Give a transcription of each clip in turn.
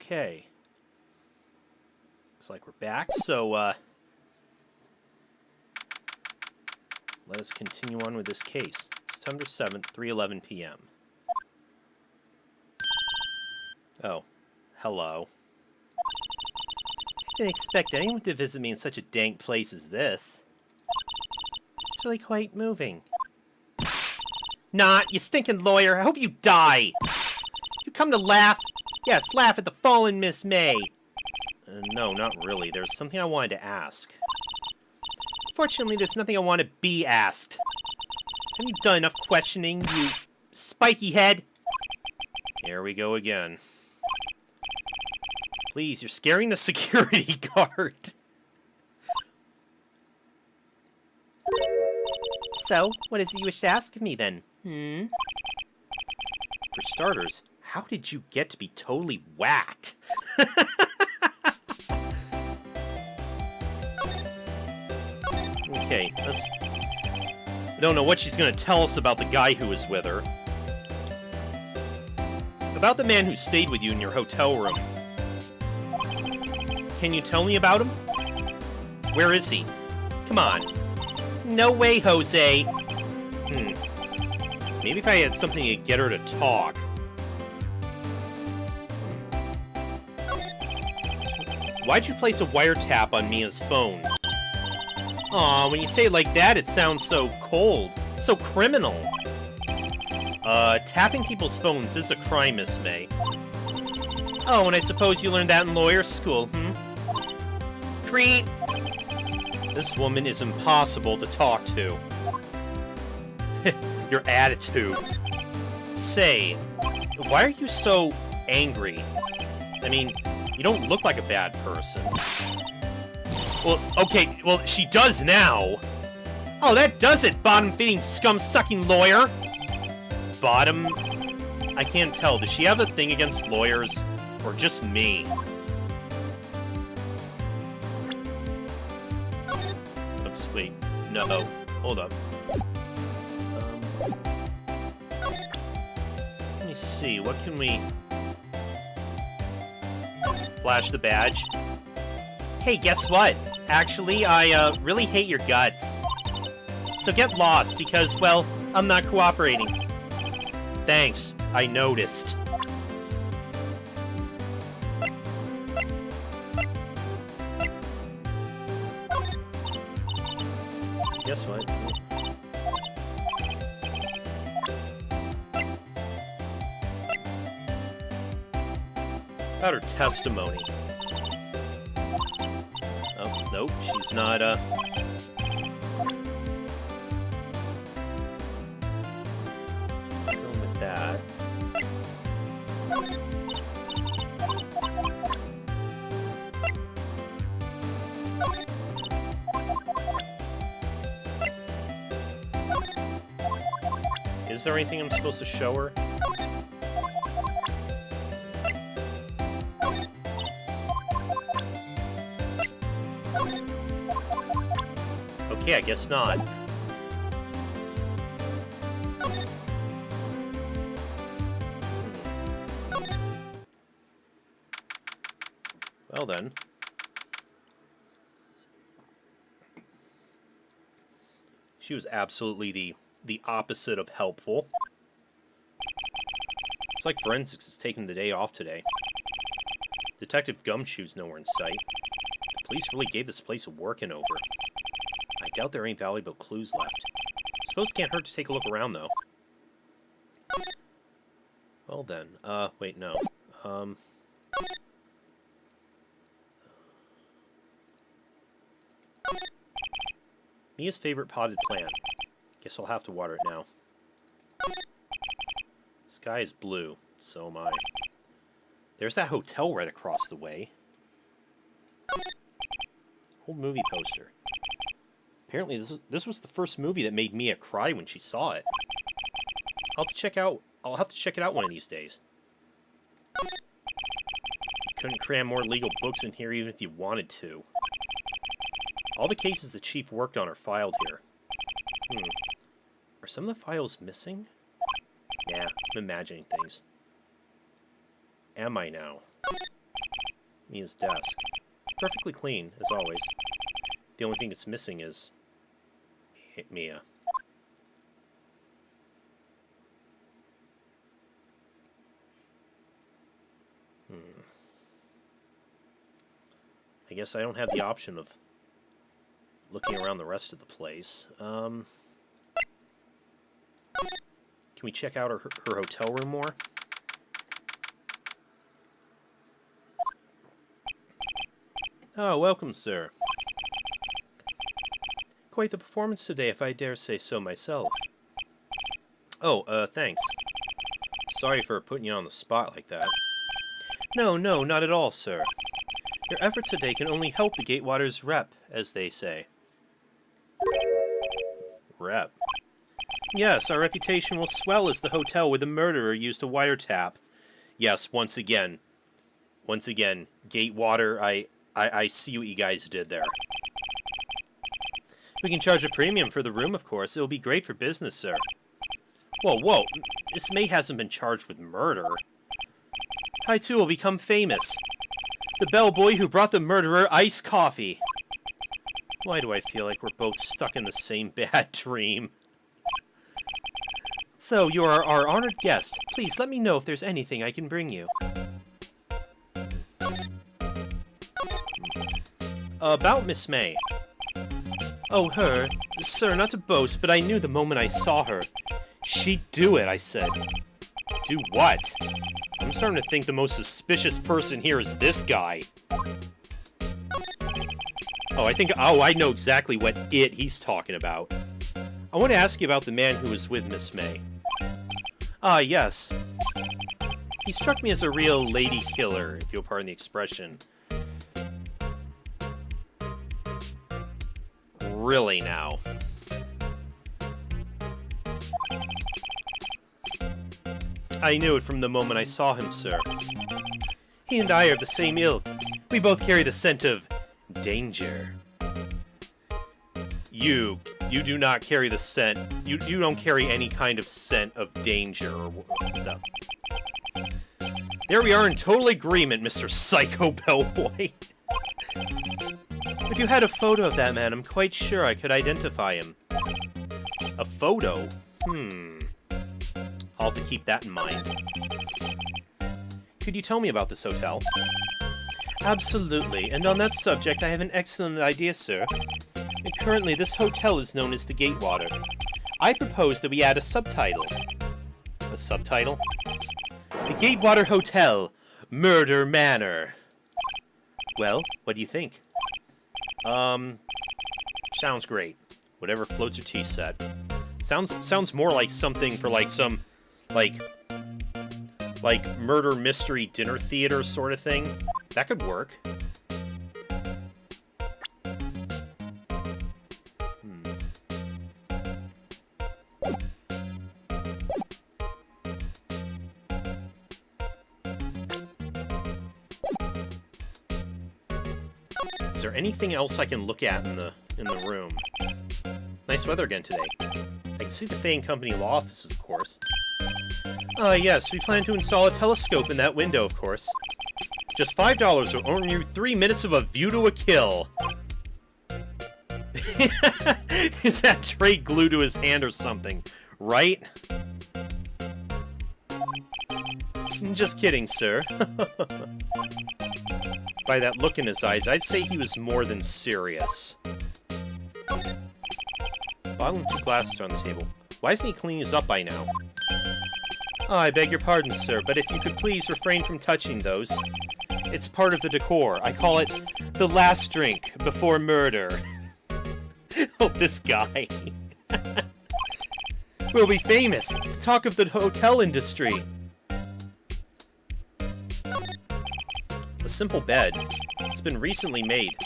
Okay. Looks like we're back, so, let us continue on with this case. September 7th, 3:11 p.m. Oh. Hello. I didn't expect anyone to visit me in such a dank place as this. It's really quite moving. Not, you stinking lawyer. I hope you die. You come to laugh? Yes, laugh at the fallen Miss May. No, not really. There's something I wanted to ask. Fortunately, there's nothing I want to be asked. Have you done enough questioning, you spiky head? Here we go again. Please, you're scaring the security guard. So, what is it you wish to ask of me, then? For starters, how did you get to be totally whacked? Okay, let's... I don't know what she's gonna tell us about the guy who was with her. About the man who stayed with you in your hotel room. Can you tell me about him? Where is he? Come on. No way, Jose. Maybe if I had something to get her to talk. Why'd you place a wiretap on Mia's phone? Aw, when you say it like that, it sounds so cold. So criminal. Tapping people's phones is a crime, Miss May. Oh, and I suppose you learned that in lawyer school, Creep! This woman is impossible to talk to. Your attitude. Say, why are you so angry? I mean, you don't look like a bad person. Well, okay, well, she does now. Oh, that does it, bottom-feeding, scum-sucking lawyer! Bottom? I can't tell. Does she have a thing against lawyers? Or just me? Oops, wait. No. Hold up. Let me see. What can we... Flash the badge. Hey, guess what? Actually, I, really hate your guts. So get lost, because, well, I'm not cooperating. Thanks. I noticed. Guess what? About her testimony. Oh, nope, she's not, going with that. Is there anything I'm supposed to show her? Okay, I guess not. Well then. She was absolutely the opposite of helpful. It's like forensics is taking the day off today. Detective Gumshoe's nowhere in sight. The police really gave this place a working over. I doubt there ain't valuable clues left. Suppose it can't hurt to take a look around, though. Well then, wait, no. Mia's favorite potted plant. Guess I'll have to water it now. Sky is blue. So am I. There's that hotel right across the way. Old movie poster. Apparently this was the first movie that made Mia cry when she saw it. I'll have to check it out one of these days. You couldn't cram more legal books in here even if you wanted to. All the cases the chief worked on are filed here. Are some of the files missing? Nah, I'm imagining things. Am I now? Mia's desk. Perfectly clean, as always. The only thing it's missing is... Mia. I guess I don't have the option of looking around the rest of the place. Can we check out her hotel room more? Oh, welcome, sir. Quite the performance today, if I dare say so myself. Oh, thanks. Sorry for putting you on the spot like that. No, not at all, sir. Your efforts today can only help the Gatewater's rep, as they say. Rep? Yes, our reputation will swell as the hotel where the murderer used a wiretap. Yes, once again. Once again, Gatewater, I see what you guys did there. We can charge a premium for the room, of course. It will be great for business, sir. Whoa. Miss May hasn't been charged with murder. I, too, will become famous. The bellboy who brought the murderer iced coffee. Why do I feel like we're both stuck in the same bad dream? So, you are our honored guest. Please let me know if there's anything I can bring you. About Miss May. Oh, her? Sir, not to boast, but I knew the moment I saw her. She'd do it, I said. Do what? I'm starting to think the most suspicious person here is this guy. Oh, I know exactly what he's talking about. I want to ask you about the man who was with Miss May. Ah, yes. He struck me as a real lady killer, if you'll pardon the expression. Really now. I knew it from the moment I saw him, sir. He and I are of the same ilk. We both carry the scent of danger. You do not carry the scent. You don't carry any kind of scent of danger. There we are in total agreement, Mr. Psycho Bellboy. If you had a photo of that man, I'm quite sure I could identify him. A photo? I'll have to keep that in mind. Could you tell me about this hotel? Absolutely, and on that subject I have an excellent idea, sir. And currently this hotel is known as the Gatewater. I propose that we add a subtitle. A subtitle? The Gatewater Hotel, Murder Manor. Well, what do you think? Sounds great. Whatever floats your tea set. Sounds more like something for like some like murder mystery dinner theater sort of thing. That could work. Is there anything else I can look at in the room? Nice weather again today. I can see the Fane Company law offices, of course. Yes, we plan to install a telescope in that window, of course. Just $5 will earn you 3 minutes of a view to a kill. Is that tray glued to his hand or something? Right? Just kidding, sir. By that look in his eyes, I'd say he was more than serious. Bottle and 2 glasses are on the table. Why isn't he cleaning these up by now? Oh, I beg your pardon, sir, but if you could please refrain from touching those. It's part of the decor. I call it the last drink before murder. Oh, this guy. We'll be famous. The talk of the hotel industry. A simple bed. It's been recently made.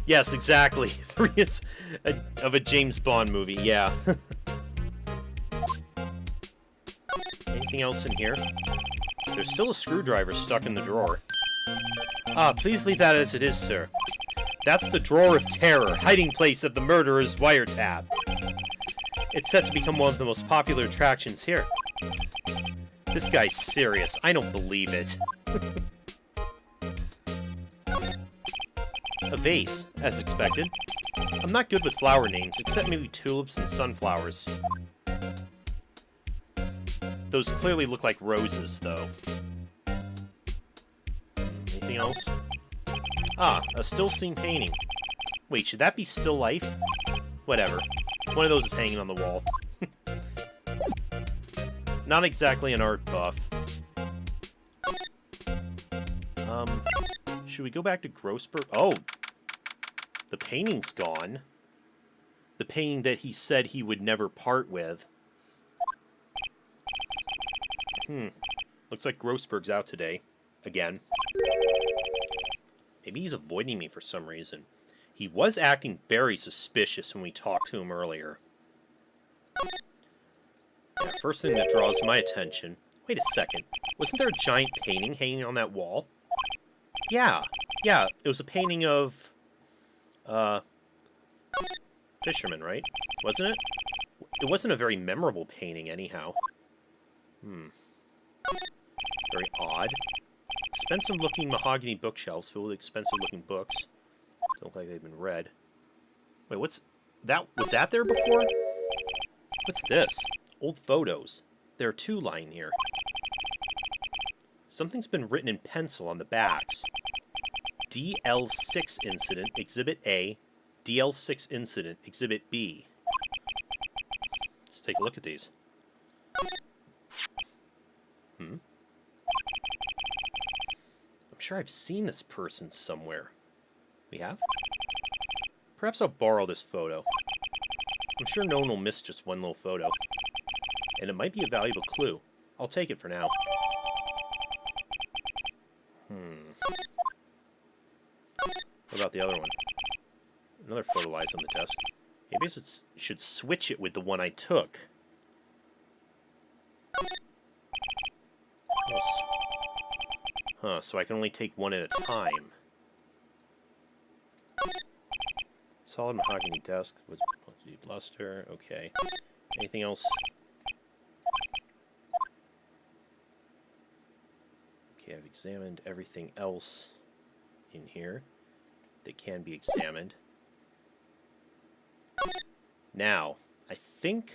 Yes, exactly. 3 minutes of a James Bond movie, yeah. Anything else in here? There's still a screwdriver stuck in the drawer. Ah, please leave that as it is, sir. That's the Drawer of Terror, hiding place of the murderer's wiretap. It's set to become one of the most popular attractions here. This guy's serious. I don't believe it. A vase, as expected. I'm not good with flower names, except maybe tulips and sunflowers. Those clearly look like roses, though. Anything else? Ah, a still scene painting. Wait, should that be still life? Whatever. One of those is hanging on the wall. Not exactly an art buff. Should we go back to Grossberg? Oh! The painting's gone. The painting that he said he would never part with. Looks like Grossberg's out today. Again. Maybe he's avoiding me for some reason. He was acting very suspicious when we talked to him earlier. Yeah, first thing that draws my attention... Wait a second. Wasn't there a giant painting hanging on that wall? Yeah. Yeah, it was a painting of... Fisherman, right? Wasn't it? It wasn't a very memorable painting, anyhow. Very odd. Expensive-looking mahogany bookshelves filled with expensive-looking books. Don't look like they've been read. Wait, what's... that? Was that there before? What's this? Old photos. There are two lying here. Something's been written in pencil on the backs. DL6 Incident, Exhibit A. DL6 Incident, Exhibit B. Let's take a look at these. I'm sure I've seen this person somewhere. We have? Perhaps I'll borrow this photo. I'm sure no one will miss just one little photo. And it might be a valuable clue. I'll take it for now. What about the other one? Another photo lies on the desk. Maybe I should switch it with the one I took. Huh, so I can only take one at a time. Solid mahogany desk with luster. Okay. Anything else? Okay, I've examined everything else in here that can be examined. Now, I think...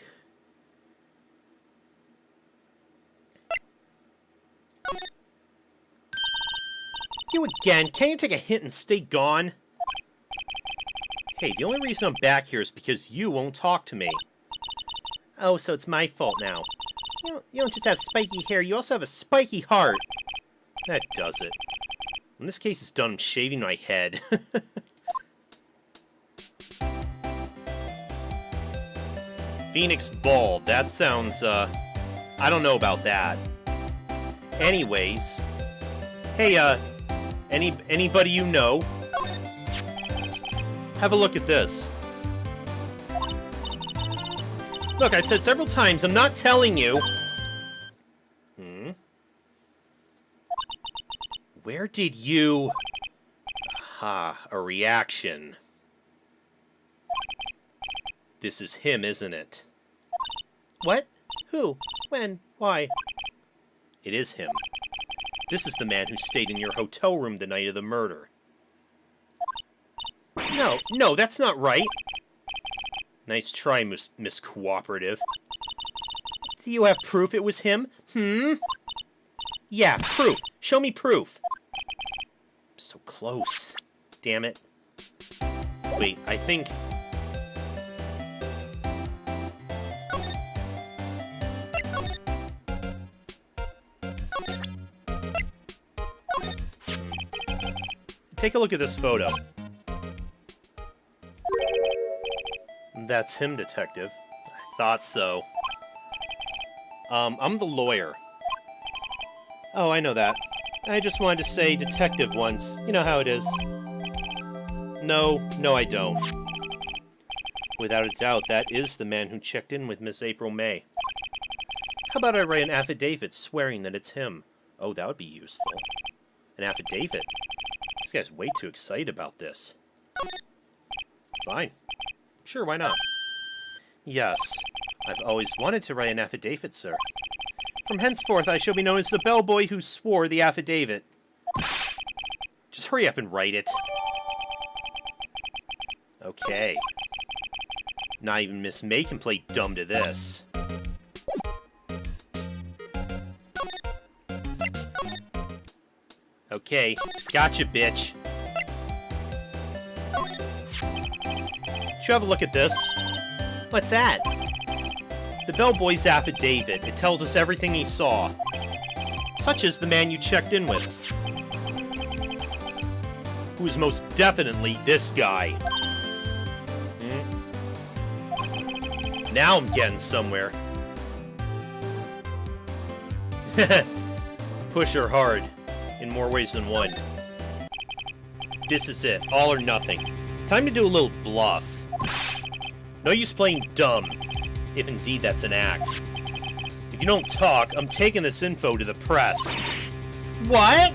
You again! Can't you take a hint and stay gone? Hey, the only reason I'm back here is because you won't talk to me. Oh, so it's my fault now. You don't just have spiky hair, you also have a spiky heart. That does it. When this case is done, I'm shaving my head. Phoenix Bald. That sounds, I don't know about that. Anyways. Hey, anybody you know? Have a look at this. Look, I've said several times, I'm not telling you. Where did you... Aha, a reaction. This is him, isn't it? What? Who? When? Why? It is him. This is the man who stayed in your hotel room the night of the murder. No, that's not right. Nice try, Miss Cooperative. Do you have proof it was him? Yeah, proof. Show me proof. I'm so close. Damn it. Wait, I think... Take a look at this photo. That's him, detective. I thought so. I'm the lawyer. Oh, I know that. I just wanted to say detective once. You know how it is. No, I don't. Without a doubt, that is the man who checked in with Miss April May. How about I write an affidavit swearing that it's him? Oh, that would be useful. An affidavit? This guy's way too excited about this. Fine. Sure, why not? Yes, I've always wanted to write an affidavit, sir. From henceforth, I shall be known as the bellboy who swore the affidavit. Just hurry up and write it. Okay. Not even Miss May can play dumb to this. Okay, gotcha, bitch. Should you have a look at this? What's that? The bellboy's affidavit. It tells us everything he saw. Such as the man you checked in with. Who is most definitely this guy. Now I'm getting somewhere. Push her hard. In more ways than one. This is it. All or nothing. Time to do a little bluff. No use playing dumb. If indeed that's an act. If you don't talk, I'm taking this info to the press. What?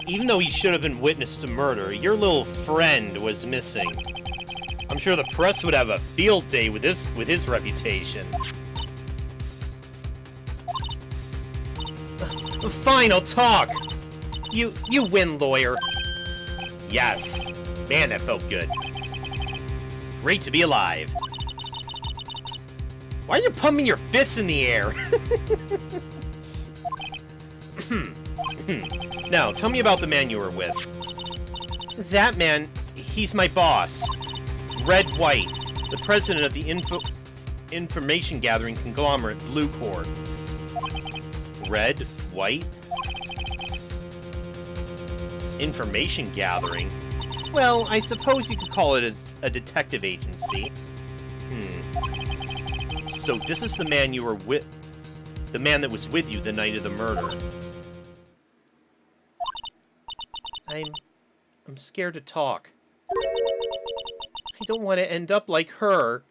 Even though he should have been witness to murder, your little friend was missing. I'm sure the press would have a field day with his reputation. Fine, I'll talk. You win, lawyer. Yes. Man, that felt good. It's great to be alive. Why are you pumping your fists in the air? Now, tell me about the man you were with. That man, he's my boss. Red White, the president of the information gathering conglomerate Blue Corps. Red White? Information gathering? Well, I suppose you could call it a detective agency. So this is the man you were with... The man that was with you the night of the murder. I'm scared to talk. I don't want to end up like her.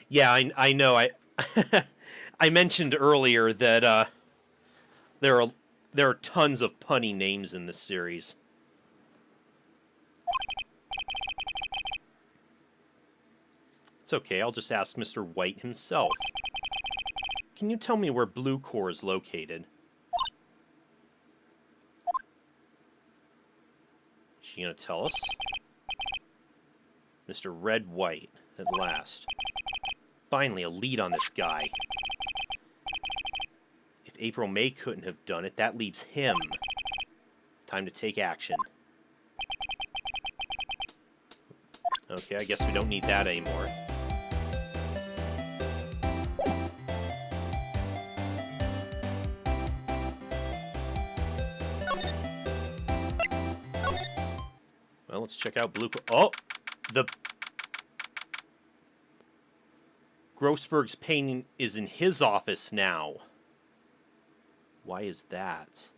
Yeah, I know. I mentioned earlier that there are tons of punny names in this series. It's okay, I'll just ask Mr. White himself. Can you tell me where Blue Corps is located? Is she gonna tell us? Mr. Red White, at last. Finally, a lead on this guy. If April May couldn't have done it, that leaves him. Time to take action. Okay, I guess we don't need that anymore. Well, let's check out Blue... Oh! The... Grossberg's painting is in his office now. Why is that?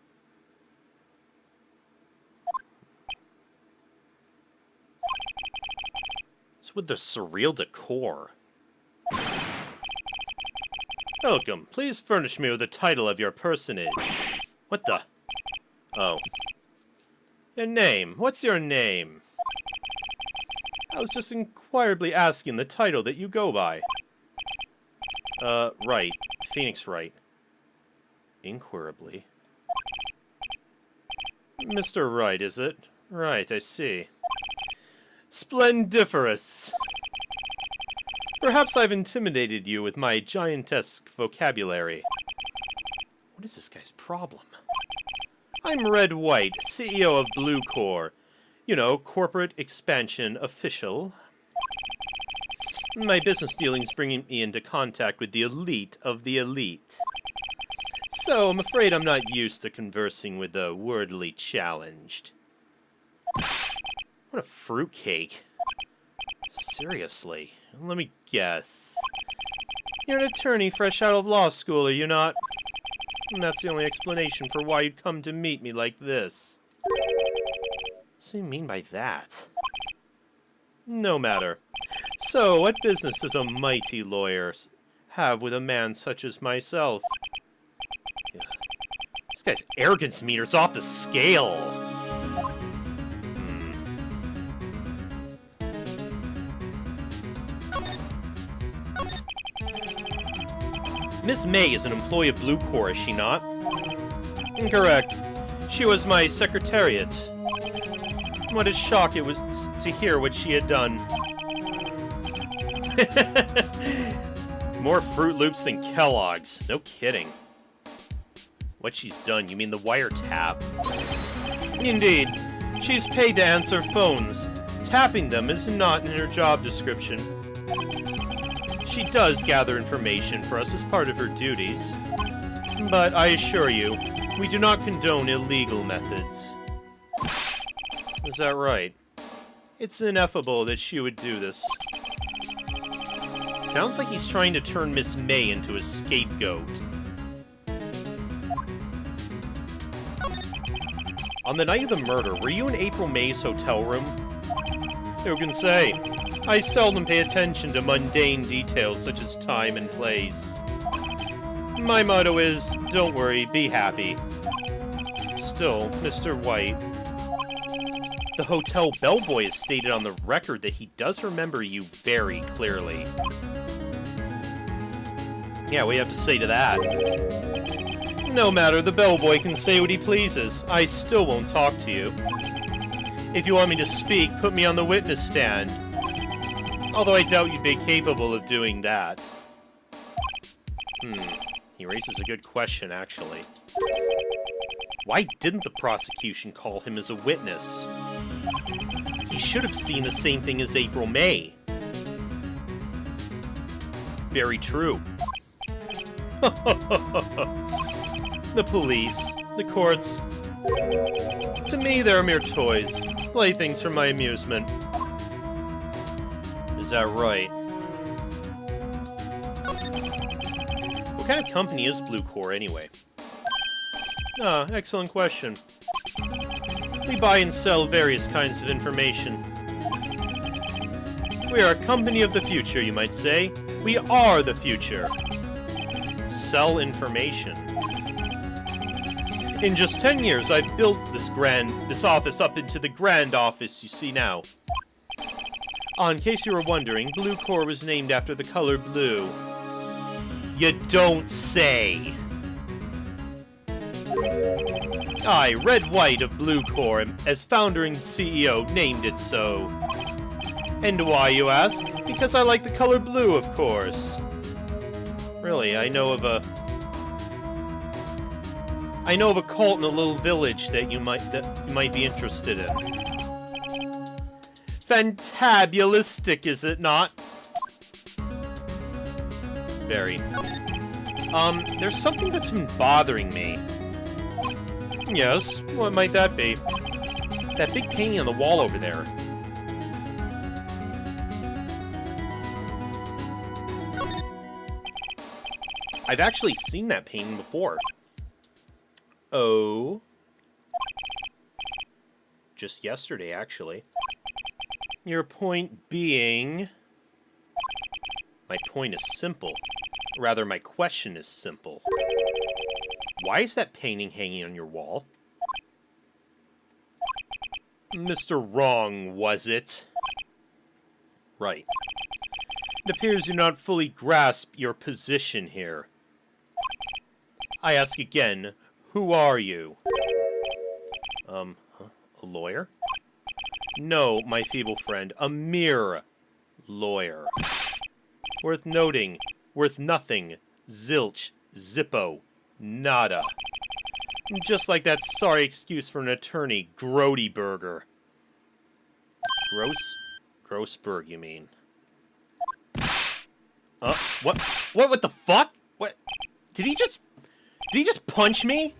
What's with the surreal decor? Welcome. Please furnish me with the title of your personage. What the? Oh. Your name. What's your name? I was just inquirably asking the title that you go by. Wright. Phoenix Wright. Inquirably. Mr. Wright, is it? Right, I see. Splendiferous! Perhaps I've intimidated you with my giantesque vocabulary. What is this guy's problem? I'm Red White, CEO of Blue Corps. You know, corporate expansion official. My business dealings bring me into contact with the elite of the elite. So, I'm afraid I'm not used to conversing with the wordly challenged. What a fruitcake. Seriously, let me guess. You're an attorney fresh out of law school, are you not? And that's the only explanation for why you'd come to meet me like this. What do you mean by that? No matter. So, what business does a mighty lawyer have with a man such as myself? This guy's arrogance meter's off the scale. Miss May is an employee of Blue Corps, is she not? Incorrect. She was my secretariat. What a shock it was to hear what she had done. More Fruit Loops than Kellogg's. No kidding. What she's done, you mean the wiretap? Indeed. She's paid to answer phones. Tapping them is not in her job description. She does gather information for us as part of her duties. But I assure you, we do not condone illegal methods. Is that right? It's ineffable that she would do this. Sounds like he's trying to turn Miss May into a scapegoat. On the night of the murder, were you in April May's hotel room? Who can say? I seldom pay attention to mundane details such as time and place. My motto is, don't worry, be happy. Still, Mr. White, the hotel bellboy has stated on the record that he does remember you very clearly. Yeah, what do you have to say to that? No matter, the bellboy can say what he pleases. I still won't talk to you. If you want me to speak, put me on the witness stand. Although I doubt you'd be capable of doing that. He raises a good question, actually. Why didn't the prosecution call him as a witness? He should have seen the same thing as April May. Very true. The police, the courts. To me, they're mere toys, playthings for my amusement. Is that right? What kind of company is Blue Core, anyway? Ah, excellent question. We buy and sell various kinds of information. We are a company of the future, you might say. We are the future. Sell information. In just 10 years, I've built this office up into the grand office you see now. In case you were wondering, Blue Core was named after the color blue. You don't say! I, Red White of Blue Core, as founder and CEO, named it so. And why, you ask? Because I like the color blue, of course. Really, I know of a cult in a little village that you might be interested in. Fantabulistic, is it not? Very. There's something that's been bothering me. Yes, what might that be? That big painting on the wall over there. I've actually seen that painting before. Oh. Just yesterday, actually. Your point being... My point is simple. Rather, my question is simple. Why is that painting hanging on your wall? Mr. Wrong, was it? Right. It appears you do not fully grasp your position here. I ask again, who are you? A lawyer? No, my feeble friend, a mere lawyer. Worth noting, worth nothing, zilch, zippo, nada. Just like that sorry excuse for an attorney, Grody Burger. Grossberg, you mean? What the fuck? What? Did he just punch me?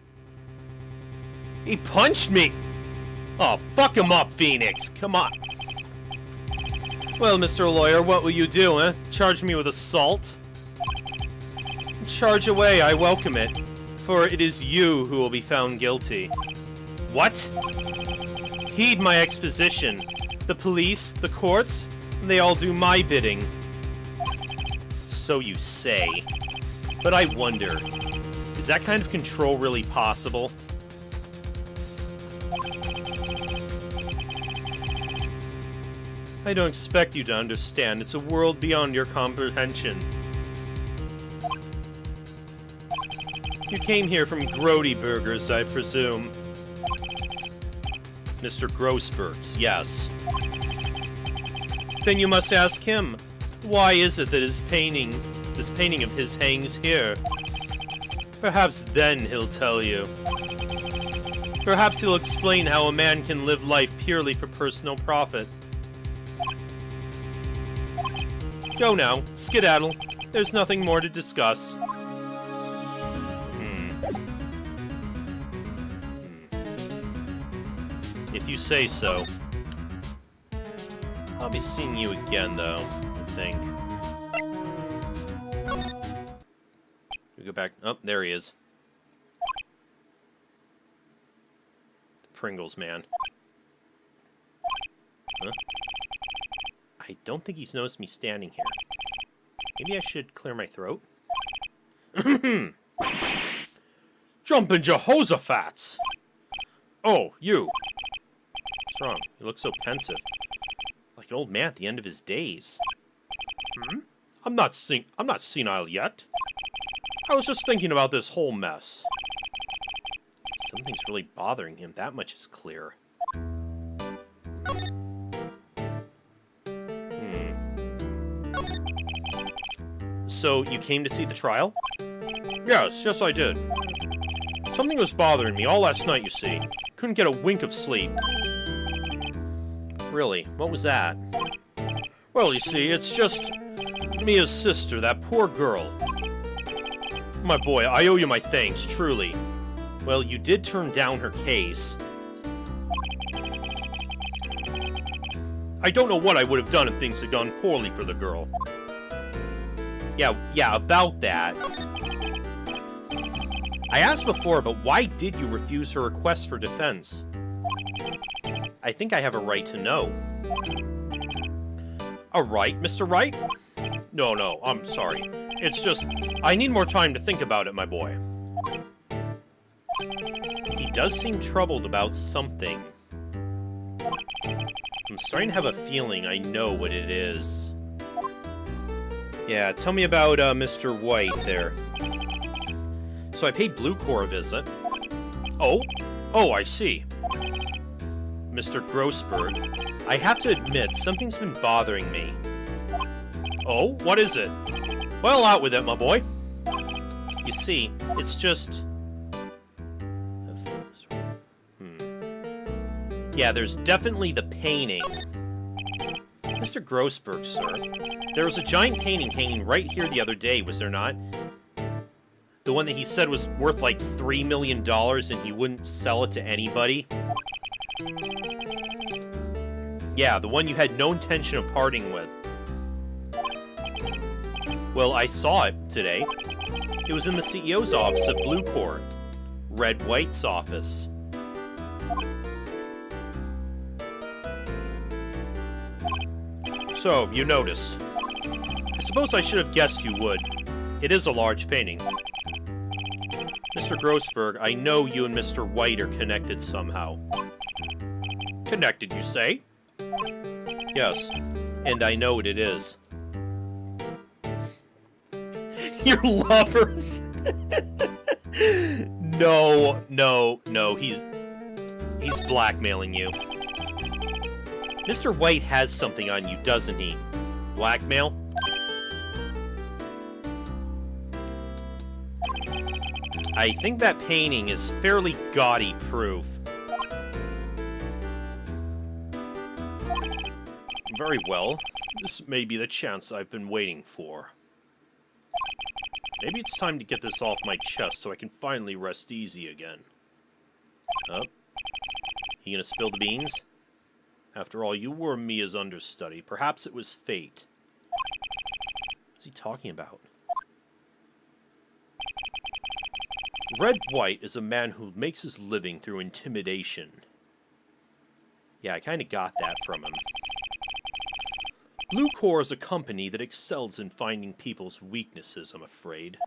He punched me! Oh, fuck him up, Phoenix! Come on! Well, Mr. Lawyer, what will you do, eh? Charge me with assault? Charge away, I welcome it. For it is you who will be found guilty. What? Heed my exposition. The police, the courts, they all do my bidding. So you say. But I wonder, is that kind of control really possible? I don't expect you to understand. It's a world beyond your comprehension. You came here from Grody Burgers, I presume. Mr. Grossberg's, yes. Then you must ask him, why is it that this painting of his hangs here? Perhaps then he'll tell you. Perhaps he'll explain how a man can live life purely for personal profit. Go now, skedaddle. There's nothing more to discuss. If you say so. I'll be seeing you again, though, I think. We go back. Oh, there he is. The Pringles man. Huh? I don't think he's noticed me standing here. Maybe I should clear my throat? Jumpin' Jehoshaphat's! Oh, you! What's wrong? You look so pensive. Like an old man at the end of his days. I'm not senile yet. I was just thinking about this whole mess. Something's really bothering him, that much is clear. So, you came to see the trial? Yes, I did. Something was bothering me all last night, you see. Couldn't get a wink of sleep. Really? What was that? Well, you see, it's just Mia's sister, that poor girl. My boy, I owe you my thanks, truly. Well, you did turn down her case. I don't know what I would have done if things had gone poorly for the girl. Yeah, about that. I asked before, but why did you refuse her request for defense? I think I have a right to know. A right, Mr. Wright? No, I'm sorry. It's just, I need more time to think about it, my boy. He does seem troubled about something. I'm starting to have a feeling I know what it is. Yeah, tell me about Mr. White there. So I paid Blue Corps a visit. Oh, I see. Mr. Grossberg, I have to admit, something's been bothering me. Oh, what is it? Well, out with it, my boy. You see, it's just... Yeah, there's definitely the painting. Mr. Grossberg, sir, there was a giant painting hanging right here the other day, was there not? The one that he said was worth like $3 million and he wouldn't sell it to anybody? Yeah, the one you had no intention of parting with. Well, I saw it today. It was in the CEO's office at Blue Corps. Red White's office. So, you notice. I suppose I should have guessed you would. It is a large painting. Mr. Grossberg, I know you and Mr. White are connected somehow. Connected, you say? Yes, and I know what it is. Your lovers? No, he's blackmailing you. Mr. White has something on you, doesn't he? Blackmail? I think that painting is fairly gaudy proof. Very well. This may be the chance I've been waiting for. Maybe it's time to get this off my chest so I can finally rest easy again. Oh. You gonna spill the beans? After all, you were Mia's understudy. Perhaps it was fate. What's he talking about? Red White is a man who makes his living through intimidation. Yeah, I kind of got that from him. Blue Corps is a company that excels in finding people's weaknesses, I'm afraid.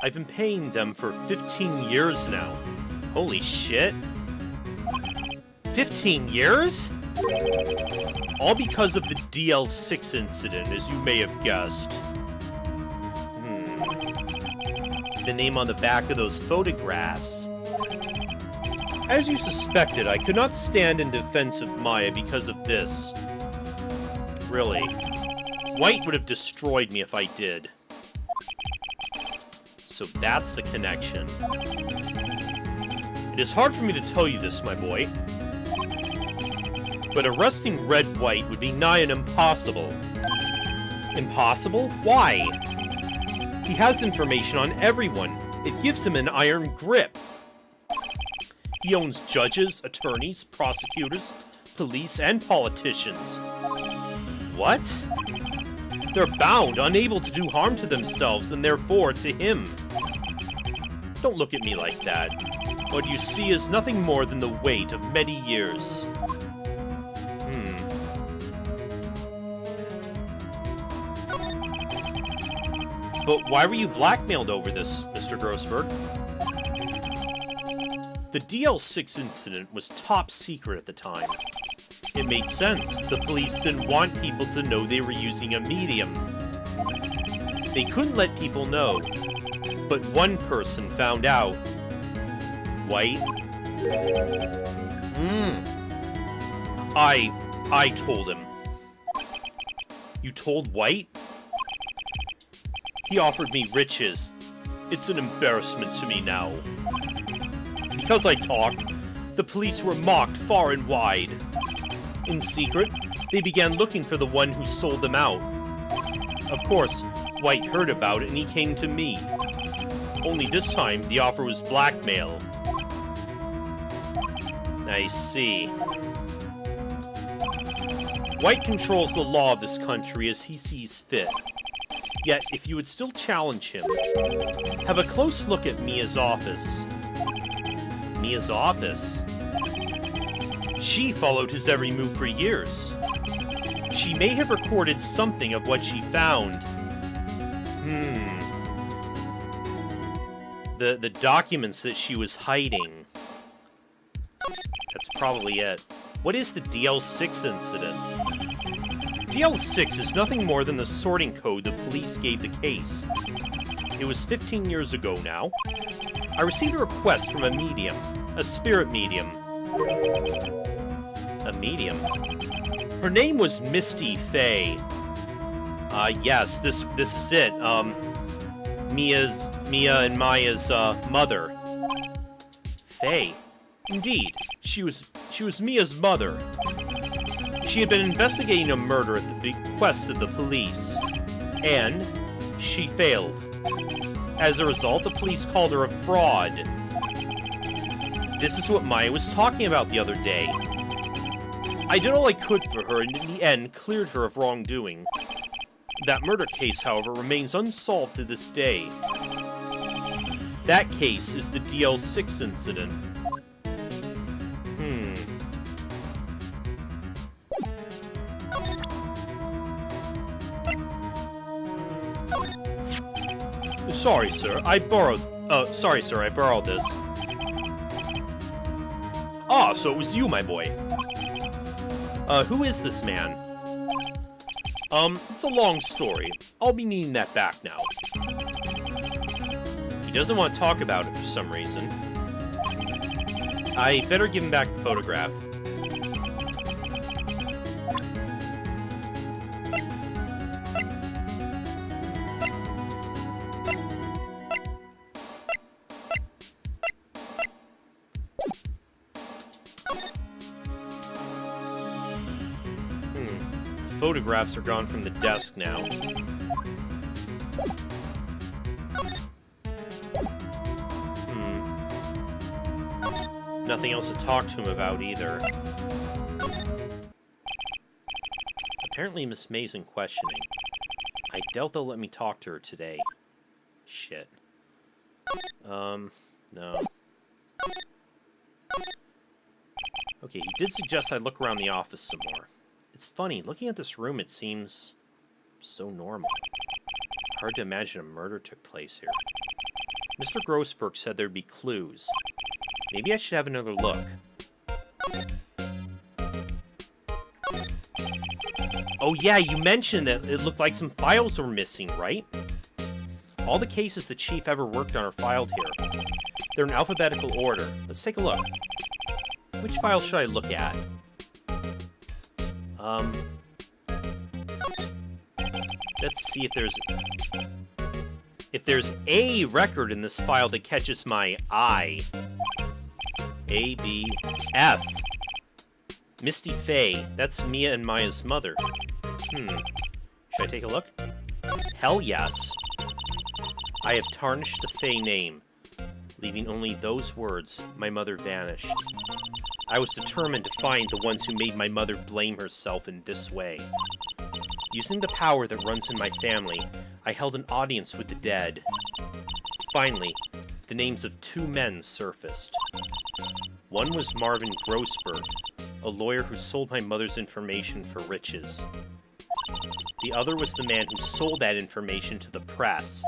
I've been paying them for 15 years now. Holy shit. 15 years? All because of the DL6 incident, as you may have guessed. The name on the back of those photographs. As you suspected, I could not stand in defense of Maya because of this. Really. White would have destroyed me if I did. So that's the connection. It is hard for me to tell you this, my boy. But arresting Red White would be nigh and impossible. Impossible? Why? He has information on everyone. It gives him an iron grip. He owns judges, attorneys, prosecutors, police, and politicians. What? They're bound, unable to do harm to themselves, and therefore to him. Don't look at me like that. What you see is nothing more than the weight of many years. But why were you blackmailed over this, Mr. Grossberg? The DL6 incident was top secret at the time. It made sense. The police didn't want people to know they were using a medium. They couldn't let people know. But one person found out. White? I told him. You told White? He offered me riches. It's an embarrassment to me now. Because I talked, the police were mocked far and wide. In secret, they began looking for the one who sold them out. Of course, White heard about it and he came to me. Only this time, the offer was blackmail. I see. White controls the law of this country as he sees fit. Yet, if you would still challenge him, have a close look at Mia's office. Mia's office? She followed his every move for years. She may have recorded something of what she found. The documents that she was hiding. That's probably it. What is the DL6 incident? DL6 is nothing more than the sorting code the police gave the case. It was 15 years ago now. I received a request from a medium. A spirit medium. A medium? Her name was Misty Faye. Yes, this is it. Mia and Maya's, mother. Faye. Indeed, she was Mia's mother. She had been investigating a murder at the bequest of the police. And she failed. As a result, the police called her a fraud. This is what Maya was talking about the other day. I did all I could for her and in the end cleared her of wrongdoing. That murder case, however, remains unsolved to this day. That case is the DL6 incident. Sorry, sir, I borrowed this. Ah, so it was you, my boy. Who is this man? It's a long story. I'll be needing that back now. He doesn't want to talk about it for some reason. I better give him back the photograph. Photographs are gone from the desk now. Nothing else to talk to him about either. Apparently Miss May's in questioning. I doubt they'll let me talk to her today. Shit. No. Okay, he did suggest I look around the office some more. It's funny, looking at this room, it seems so normal. Hard to imagine a murder took place here. Mr. Grossberg said there'd be clues. Maybe I should have another look. Oh yeah, you mentioned that it looked like some files were missing, right? All the cases the chief ever worked on are filed here. They're in alphabetical order. Let's take a look. Which file should I look at? Let's see if there's a record in this file that catches my eye. A, B, F. Misty Faye. That's Mia and Maya's mother. Should I take a look? Hell yes. I have tarnished the Faye name, leaving only those words, my mother vanished. I was determined to find the ones who made my mother blame herself in this way. Using the power that runs in my family, I held an audience with the dead. Finally, the names of 2 men surfaced. One was Marvin Grossberg, a lawyer who sold my mother's information for riches. The other was the man who sold that information to the press.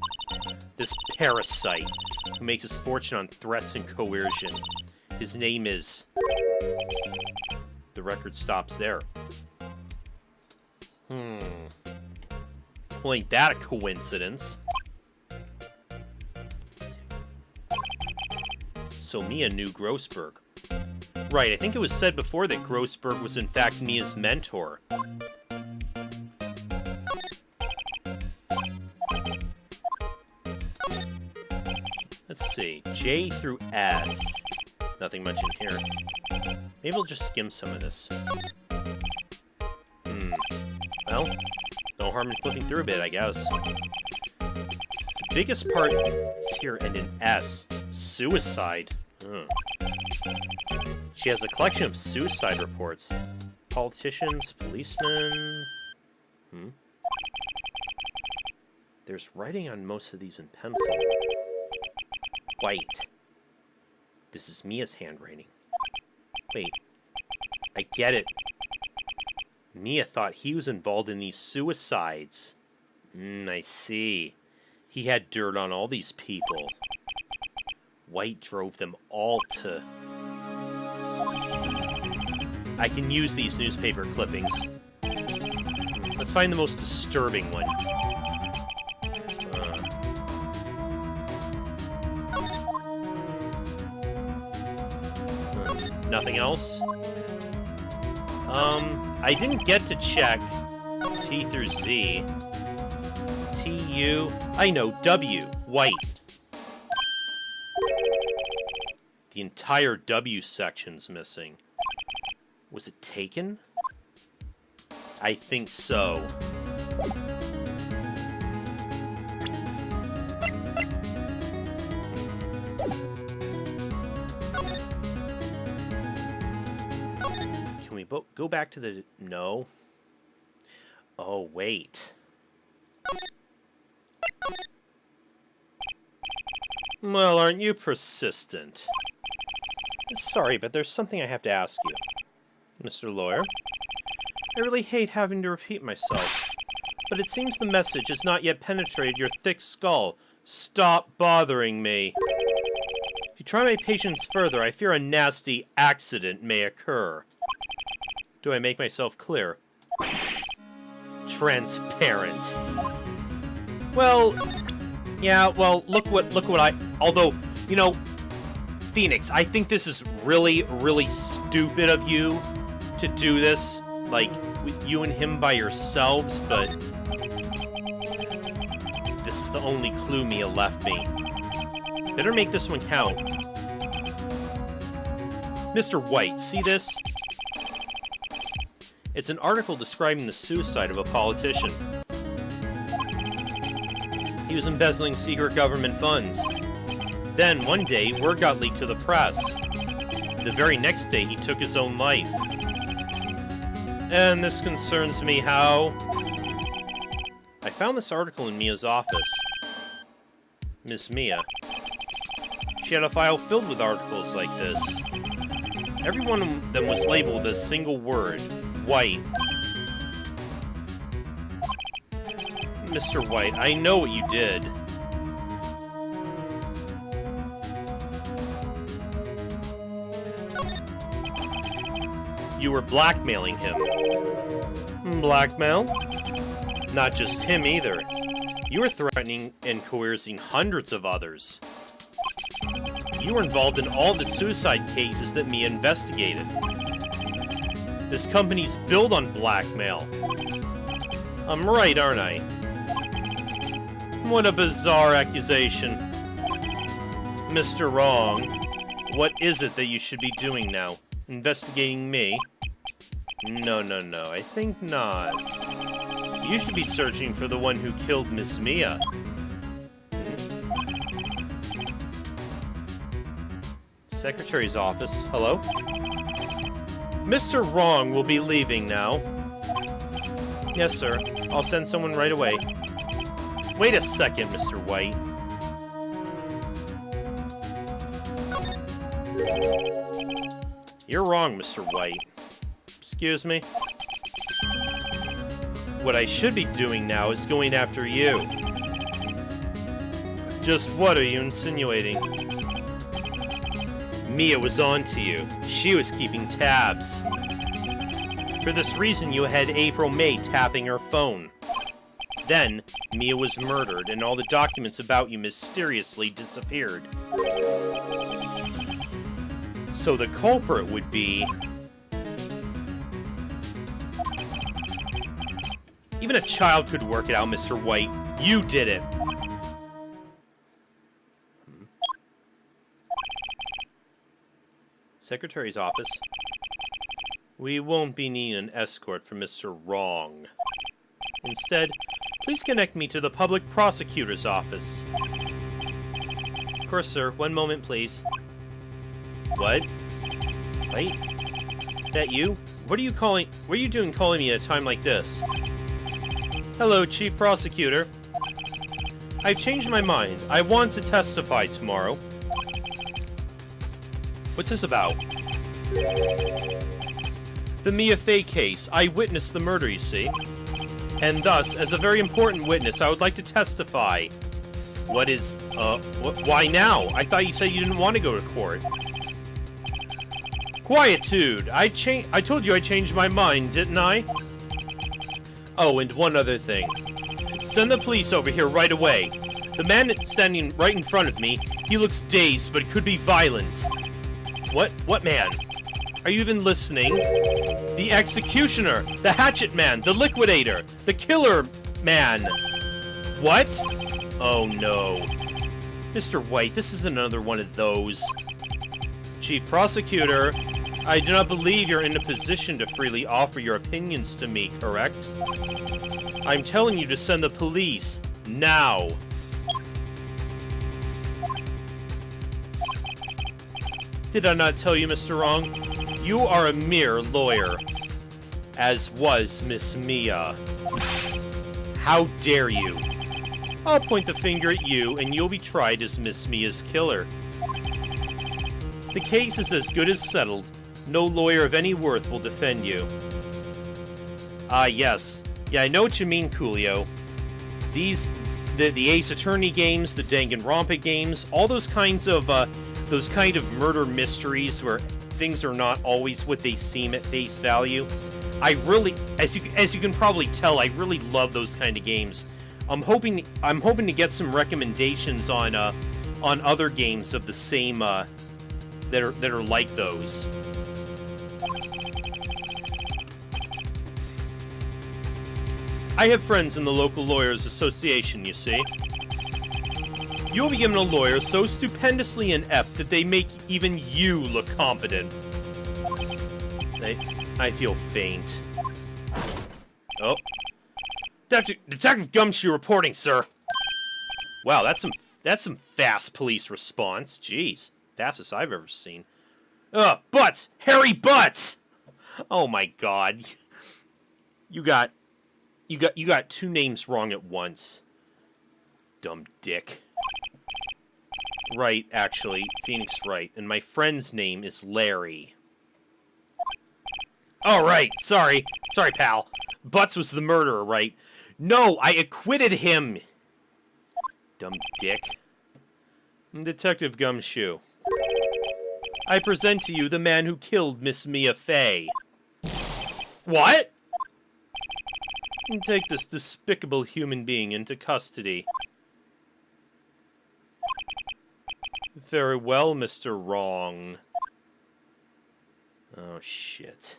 This parasite, who makes his fortune on threats and coercion. His name is... The record stops there. Well, ain't that a coincidence? So Mia knew Grossberg. Right, I think it was said before that Grossberg was in fact Mia's mentor. Let's see, J through S. Nothing much in here. Maybe I'll just skim some of this. Well, no harm in flipping through a bit, I guess. The biggest part is here and in S. Suicide. She has a collection of suicide reports. Politicians, policemen... There's writing on most of these in pencil. White. This is Mia's handwriting. Wait. I get it. Mia thought he was involved in these suicides. I see. He had dirt on all these people. White drove them all to... I can use these newspaper clippings. Let's find the most disturbing one. Nothing else? I didn't get to check T through Z. T, U... I know, W. White. The entire W section's missing. Was it taken? I think so. Can we go back to the... No. Oh, wait. Well, aren't you persistent? Sorry, but there's something I have to ask you. Mr. Lawyer, I really hate having to repeat myself, but it seems the message has not yet penetrated your thick skull. Stop bothering me. If you try my patience further, I fear a nasty accident may occur. Do I make myself clear? Transparent. Well, yeah, well, look what I... Although, you know, Phoenix, I think this is really, really stupid of you to do this, like, with you and him by yourselves, but this is the only clue Mia left me. Better make this one count. Mr. White, see this? It's an article describing the suicide of a politician. He was embezzling secret government funds. Then, one day, word got leaked to the press. The very next day, he took his own life. And this concerns me how... I found this article in Mia's office. Miss Mia. She had a file filled with articles like this. Every one of them was labeled with a single word. White. Mr. White, I know what you did. You were blackmailing him. Blackmail? Not just him either. You were threatening and coercing hundreds of others. You were involved in all the suicide cases that Mia investigated. This company's built on blackmail. I'm right, aren't I? What a bizarre accusation. Mr. Wrong, what is it that you should be doing now? Investigating me? No, I think not. You should be searching for the one who killed Miss Mia. Secretary's office. Hello? Mr. Wrong will be leaving now. Yes, sir. I'll send someone right away. Wait a second, Mr. White. You're wrong, Mr. White. Excuse me? What I should be doing now is going after you. Just what are you insinuating? Mia was on to you. She was keeping tabs. For this reason, you had April May tapping her phone. Then, Mia was murdered, and all the documents about you mysteriously disappeared. So the culprit would be... Even a child could work it out, Mr. White. You did it! Secretary's office. We won't be needing an escort from Mr. Wrong. Instead, please connect me to the public prosecutor's office. Of course, sir. One moment, please. What? Wait. That you? What are you doing calling me at a time like this? Hello, Chief Prosecutor. I've changed my mind. I want to testify tomorrow. What's this about? The Mia Fey case. I witnessed the murder, you see. And thus, as a very important witness, I would like to testify. Why now? I thought you said you didn't want to go to court. Quietude! I told you I changed my mind, didn't I? Oh, and one other thing. Send the police over here right away. The man standing right in front of me, he looks dazed, but could be violent. What man? Are you even listening? The executioner! The hatchet man! The liquidator! The killer man! What? Oh no. Mr. White, this is another one of those. Chief Prosecutor, I do not believe you're in a position to freely offer your opinions to me, correct? I'm telling you to send the police. Now! Did I not tell you, Mr. Wrong? You are a mere lawyer. As was Miss Mia. How dare you? I'll point the finger at you, and you'll be tried as Miss Mia's killer. The case is as good as settled. No lawyer of any worth will defend you. Ah, yes. Yeah, I know what you mean, Coolio. The Ace Attorney games, the Danganronpa games, all those kind of murder mysteries where things are not always what they seem at face value. I really, as you can probably tell, I really love those kind of games. I'm hoping to get some recommendations on other games of the same that are like those. I have friends in the local lawyers association, you see. You'll be given a lawyer so stupendously inept that they make even you look competent. I feel faint. Oh. Detective Gumshoe reporting, sir. Wow, that's some fast police response. Jeez, fastest I've ever seen. Butts! Harry Butts! Oh my god. You got two names wrong at once. Dumb dick. Right, actually. Phoenix Wright. And my friend's name is Larry. Oh, right. Sorry. Sorry, pal. Butts was the murderer, right? No, I acquitted him! Dumb dick. Detective Gumshoe. I present to you the man who killed Miss Mia Fey. What? Take this despicable human being into custody. Very well, Mr. Wrong. Oh, shit.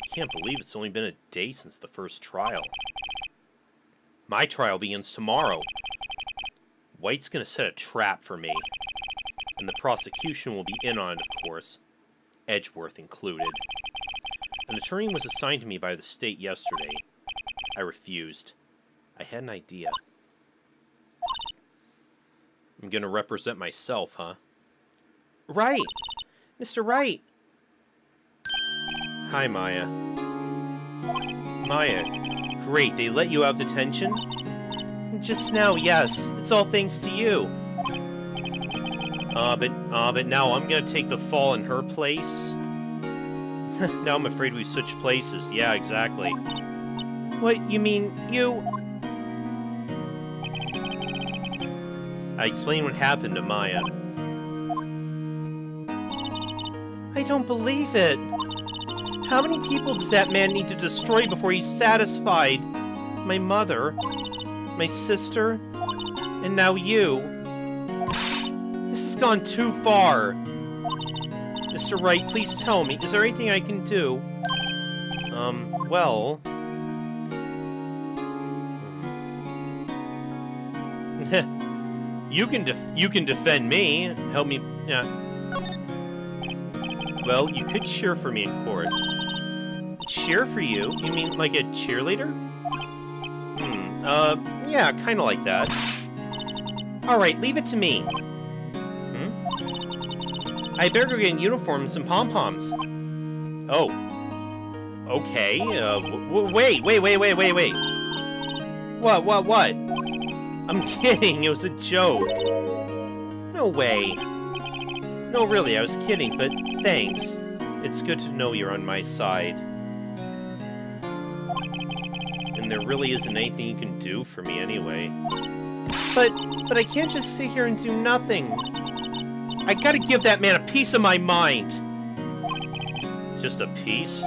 I can't believe it's only been a day since the first trial. My trial begins tomorrow. White's gonna set a trap for me. And the prosecution will be in on it, of course. Edgeworth included. An attorney was assigned to me by the state yesterday. I refused. I had an idea. I'm gonna represent myself, huh? Right! Mr. Wright! Hi, Maya. Maya, great, they let you out of detention? Just now, yes. It's all thanks to you. But now I'm gonna take the fall in her place? Now I'm afraid we switched places. Yeah, exactly. What, you mean, you... I explained what happened to Maya. I don't believe it. How many people does that man need to destroy before he's satisfied? My mother, my sister, and now you. This has gone too far. Mr. Wright, please tell me, is there anything I can do? Well... you can defend me, help me, well, you could cheer for me in court. Cheer for you? You mean like a cheerleader? Yeah, kinda like that. Alright, leave it to me. I better go get a uniform and some pom-poms. Oh. Okay, wait. What? I'm kidding, it was a joke. No way. No, really, I was kidding, but thanks. It's good to know you're on my side. And there really isn't anything you can do for me anyway. But I can't just sit here and do nothing. I gotta give that man a piece of my mind. Just a piece?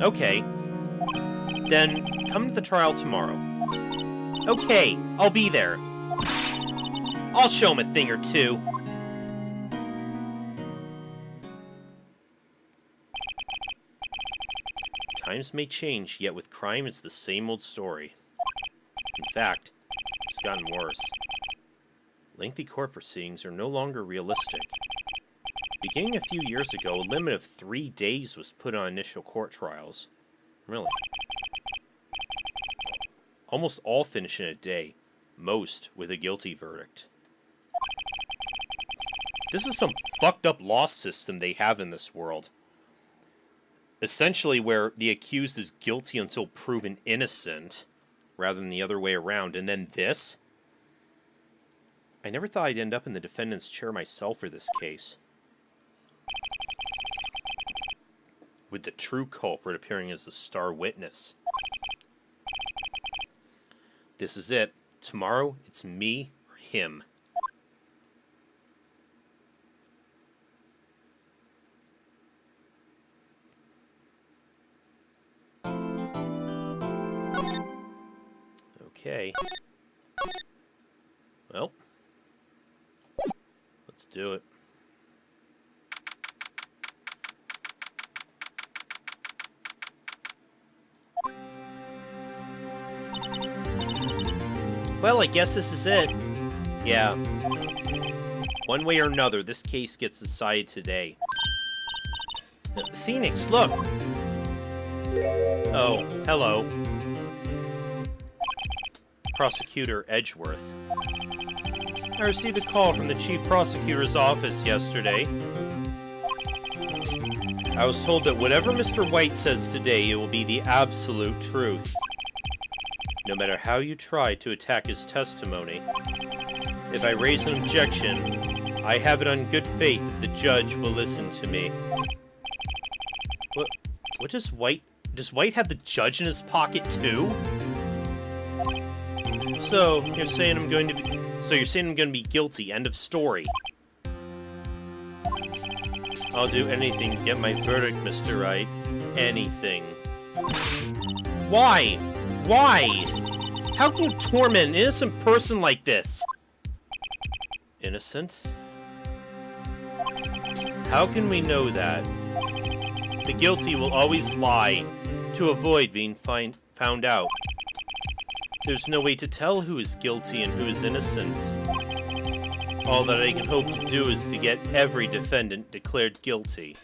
Okay. Then, come to the trial tomorrow. Okay, I'll be there. I'll show him a thing or two. Times may change, yet with crime it's the same old story. In fact, it's gotten worse. Lengthy court proceedings are no longer realistic. Beginning a few years ago, a limit of 3 days was put on initial court trials. Really? Almost all finish in a day, most with a guilty verdict. This is some fucked up law system they have in this world. Essentially where the accused is guilty until proven innocent, rather than the other way around, and then this? I never thought I'd end up in the defendant's chair myself for this case. With the true culprit appearing as the star witness. This is it. Tomorrow, it's me or him. Okay. Well. Let's do it. Well, I guess this is it. Yeah. One way or another, this case gets decided today. Phoenix, look! Oh, hello. Prosecutor Edgeworth. I received a call from the Chief Prosecutor's office yesterday. I was told that whatever Mr. White says today, it will be the absolute truth. No matter how you try to attack his testimony. If I raise an objection, I have it on good faith that the judge will listen to me. What does White... Does White have the judge in his pocket, too? So, you're saying I'm going to be... So you're saying I'm going to be guilty, end of story. I'll do anything to get my verdict, Mr. Wright. Anything. Why? Why? How can you torment an innocent person like this? Innocent? How can we know that? The guilty will always lie to avoid being found out. There's no way to tell who is guilty and who is innocent. All that I can hope to do is to get every defendant declared guilty.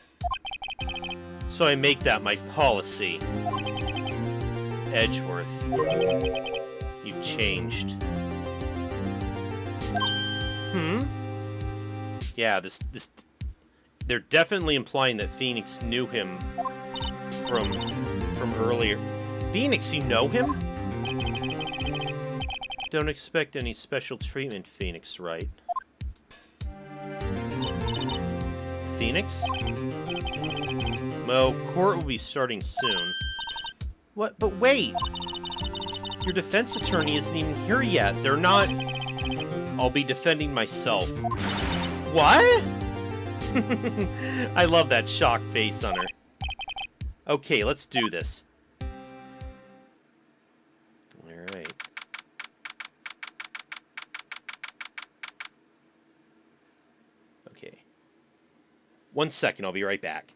So I make that my policy. Edgeworth. You've changed. Yeah, this they're definitely implying that Phoenix knew him from earlier. Phoenix, you know him? Don't expect any special treatment, Phoenix, right? Phoenix? Well, court will be starting soon. What? But wait! Your defense attorney isn't even here yet. They're not... I'll be defending myself. What? I love that shocked face on her. Okay, let's do this. Alright. Okay. 1 second, I'll be right back.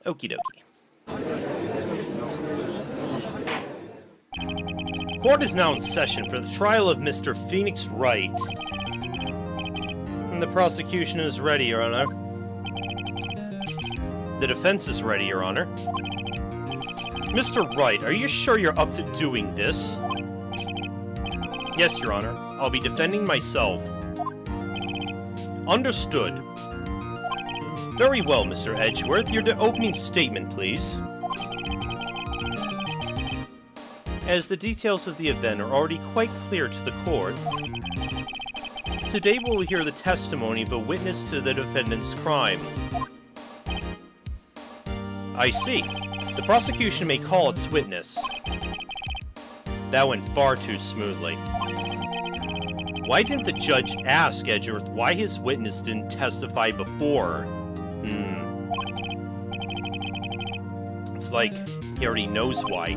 Okie dokie. Court is now in session for the trial of Mr. Phoenix Wright. And the prosecution is ready, Your Honor. The defense is ready, Your Honor. Mr. Wright, are you sure you're up to doing this? Yes, Your Honor. I'll be defending myself. Understood. Very well, Mr. Edgeworth. Your opening statement, please. As the details of the event are already quite clear to the court, today we will hear the testimony of a witness to the defendant's crime. I see. The prosecution may call its witness. That went far too smoothly. Why didn't the judge ask Edgeworth why his witness didn't testify before? It's like he already knows why.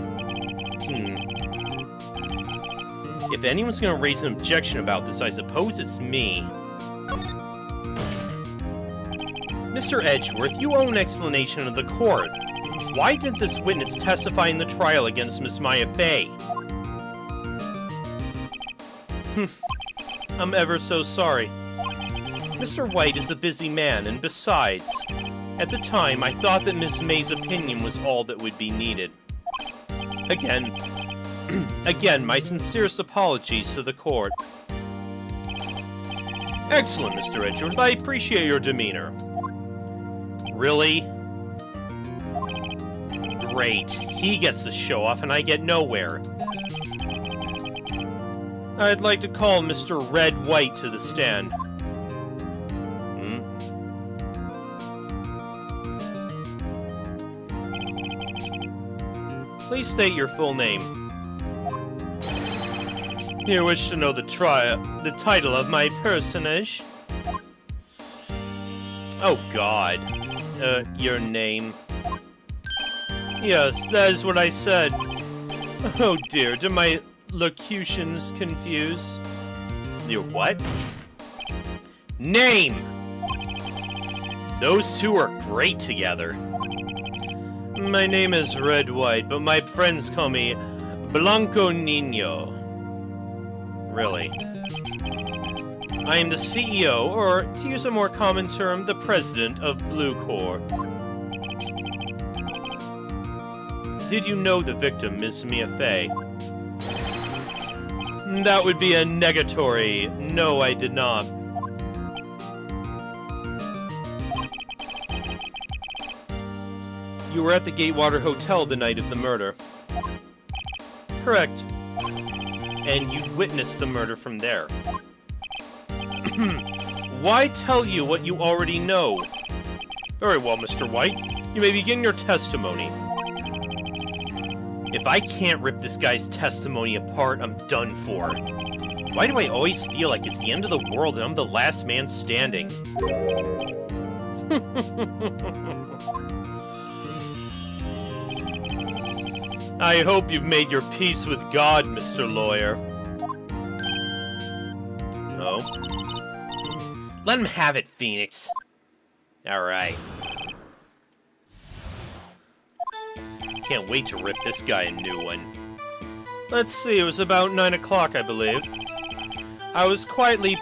If anyone's gonna raise an objection about this, I suppose it's me. Mr. Edgeworth, you owe an explanation of the court. Why didn't this witness testify in the trial against Miss Maya Fey? I'm ever so sorry. Mr. White is a busy man, and besides, at the time, I thought that Miss May's opinion was all that would be needed. Again, my sincerest apologies to the court. Excellent, Mr. Edgeworth. I appreciate your demeanor. Really? Great. He gets to show off, and I get nowhere. I'd like to call Mr. Red White to the stand. Please state your full name. You wish to know the title of my personage? Oh God. Your name. Yes, that is what I said. Oh dear, do my locutions confuse? Your what? Name! Those two are great together. My name is Red White, but my friends call me Blanco Nino. Really. I am the CEO, or, to use a more common term, the president of Blue Corps. Did you know the victim, Miss Mia Fey? That would be a negatory. No, I did not. You were at the Gatewater Hotel the night of the murder. Correct. and you witnessed the murder from there. Why tell you what you already know? Very well, Mr. White. You may begin your testimony. If I can't rip this guy's testimony apart, I'm done for. Why do I always feel like it's the end of the world and I'm the last man standing? I hope you've made your peace with God, Mr. Lawyer. Oh. Let him have it, Phoenix. Alright. Can't wait to rip this guy a new one. Let's see, it was about 9 o'clock, I believe. I was quietly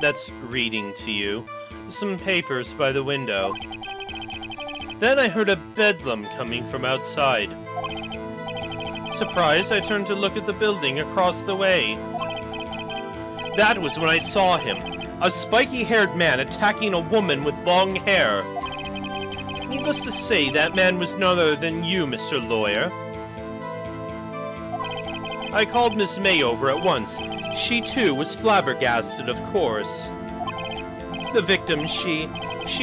that's reading to you, some papers by the window. Then I heard a bedlam coming from outside. Surprised, I turned to look at the building across the way. That was when I saw him, a spiky-haired man attacking a woman with long hair. Needless to say, that man was none other than you, Mr. Lawyer. I called Miss May over at once. She, too, was flabbergasted, of course. The victim, she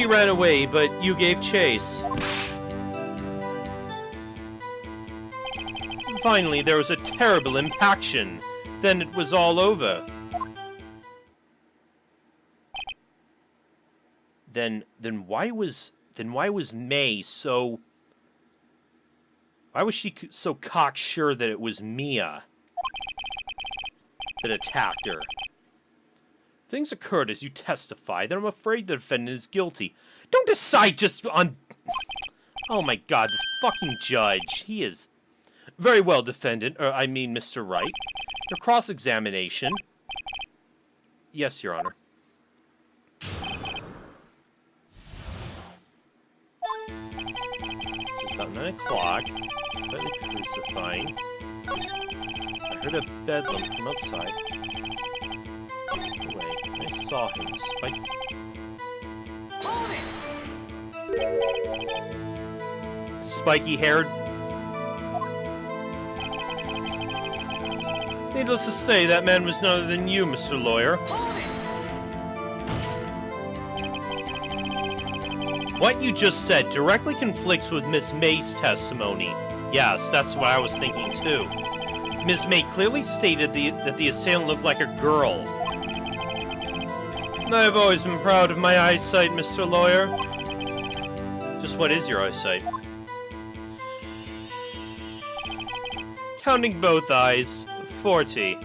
ran away, but you gave chase. Finally, there was a terrible impaction. Then it was all over. Then why was May so... Why was she so cocksure that it was Mia that attacked her? Things occurred as you testified, and I'm afraid the defendant is guilty. Don't decide just on... Oh my god, this fucking judge. He is... Very well, defendant, I mean Mr. Wright. Your cross-examination. Yes, Your Honor. About 9 o'clock. Slightly crucifying. I heard a bedlam from outside. Wait, I saw him. Spiky-haired. Needless to say, that man was none other than you, Mr. Lawyer. What you just said directly conflicts with Miss May's testimony. Yes, that's what I was thinking too. Miss May clearly stated that the assailant looked like a girl. I've always been proud of my eyesight, Mr. Lawyer. Just what is your eyesight? Counting both eyes, 40.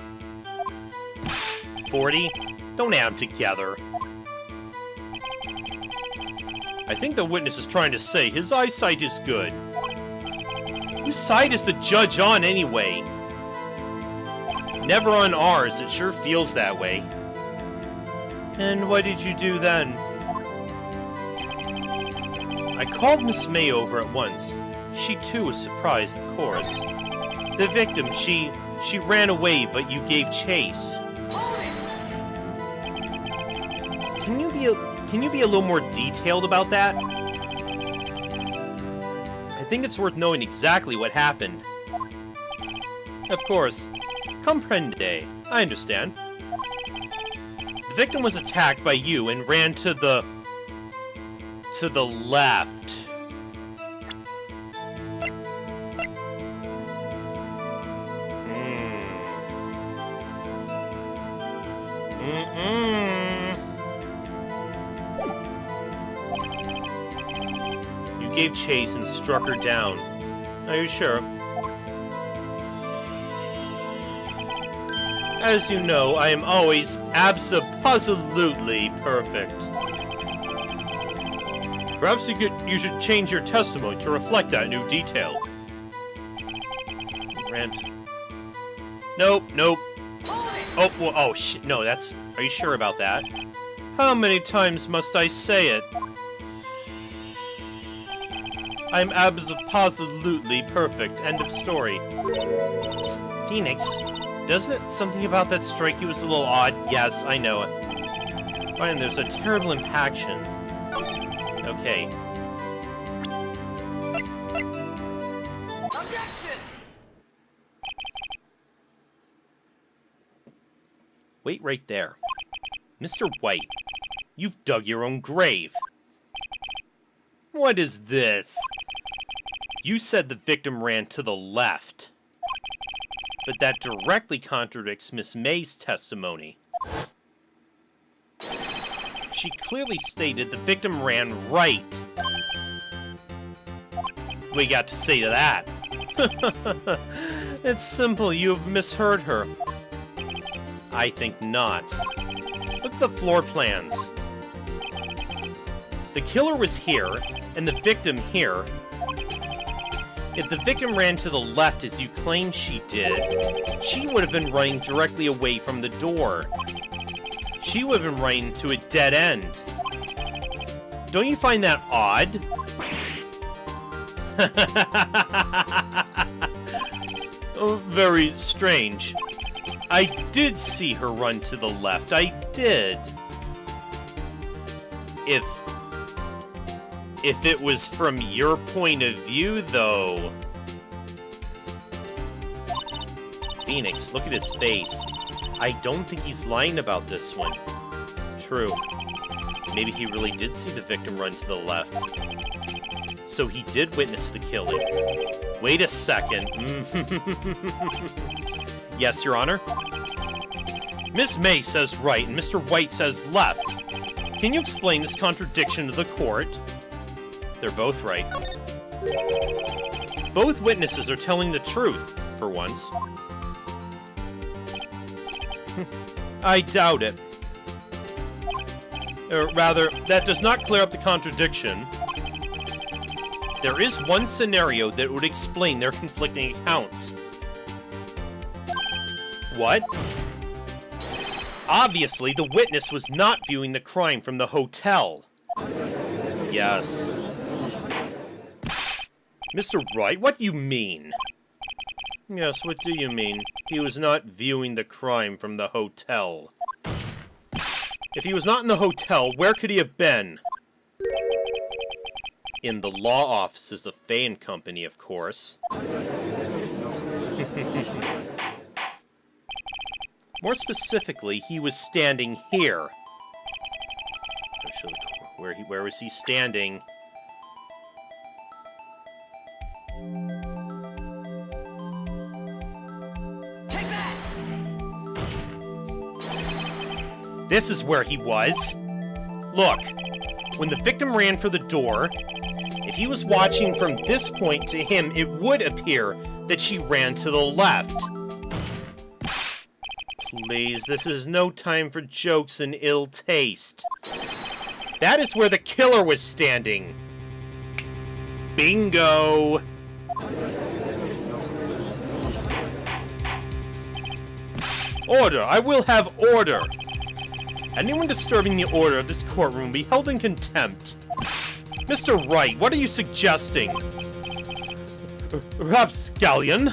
40? Don't add them together. I think the witness is trying to say his eyesight is good. Whose side is the judge on, anyway? Never on ours, it sure feels that way. And what did you do then? I called Miss May over at once. She too was surprised, of course. The victim, she ran away, but you gave chase. Can you be a little more detailed about that? I think it's worth knowing exactly what happened. Of course. Comprende. I understand. The victim was attacked by you and ran to the left. You gave chase and struck her down. Are you sure? As you know, I am always abso-positively perfect. Perhaps you should change your testimony to reflect that new detail. Rant. Nope. Oh, well, oh, shit, no, that's... Are you sure about that? How many times must I say it? I'm abso-positively perfect. End of story. Phoenix, doesn't something about that strike you was a little odd? Yes, I know it. Fine, there's a terrible impaction. Okay. Wait right there. Mr. White, you've dug your own grave. What is this? You said the victim ran to the left. But that directly contradicts Miss May's testimony. She clearly stated the victim ran right. What do you got to say to that? It's simple, you have misheard her. I think not. Look at the floor plans. The killer was here, and the victim here. If the victim ran to the left as you claim she did, she would have been running directly away from the door. She would have been running to a dead end. Don't you find that odd? Oh, very strange. I did see her run to the left. I did. If it was from your point of view, though... Phoenix, look at his face. I don't think he's lying about this one. True. Maybe he really did see the victim run to the left. So he did witness the killing. Wait a second. Yes, Your Honor? Miss May says right, and Mr. White says left. Can you explain this contradiction to the court? They're both right. Both witnesses are telling the truth, for once. I doubt it. Or rather, that does not clear up the contradiction. There is one scenario that would explain their conflicting accounts. What? Obviously, the witness was not viewing the crime from the hotel. Yes. Mr. Wright, what do you mean? Yes, what do you mean? He was not viewing the crime from the hotel. If he was not in the hotel, where could he have been? In the law offices of Fay and Company, of course. More specifically, he was standing here. Actually, where was he standing? Take that! This is where he was. Look, when the victim ran for the door, if he was watching from this point to him, it would appear that she ran to the left. Please, this is no time for jokes and ill taste. That is where the killer was standing. Bingo! Order! I will have order! Anyone disturbing the order of this courtroom will be held in contempt. Mr. Wright, what are you suggesting? Rapscallion?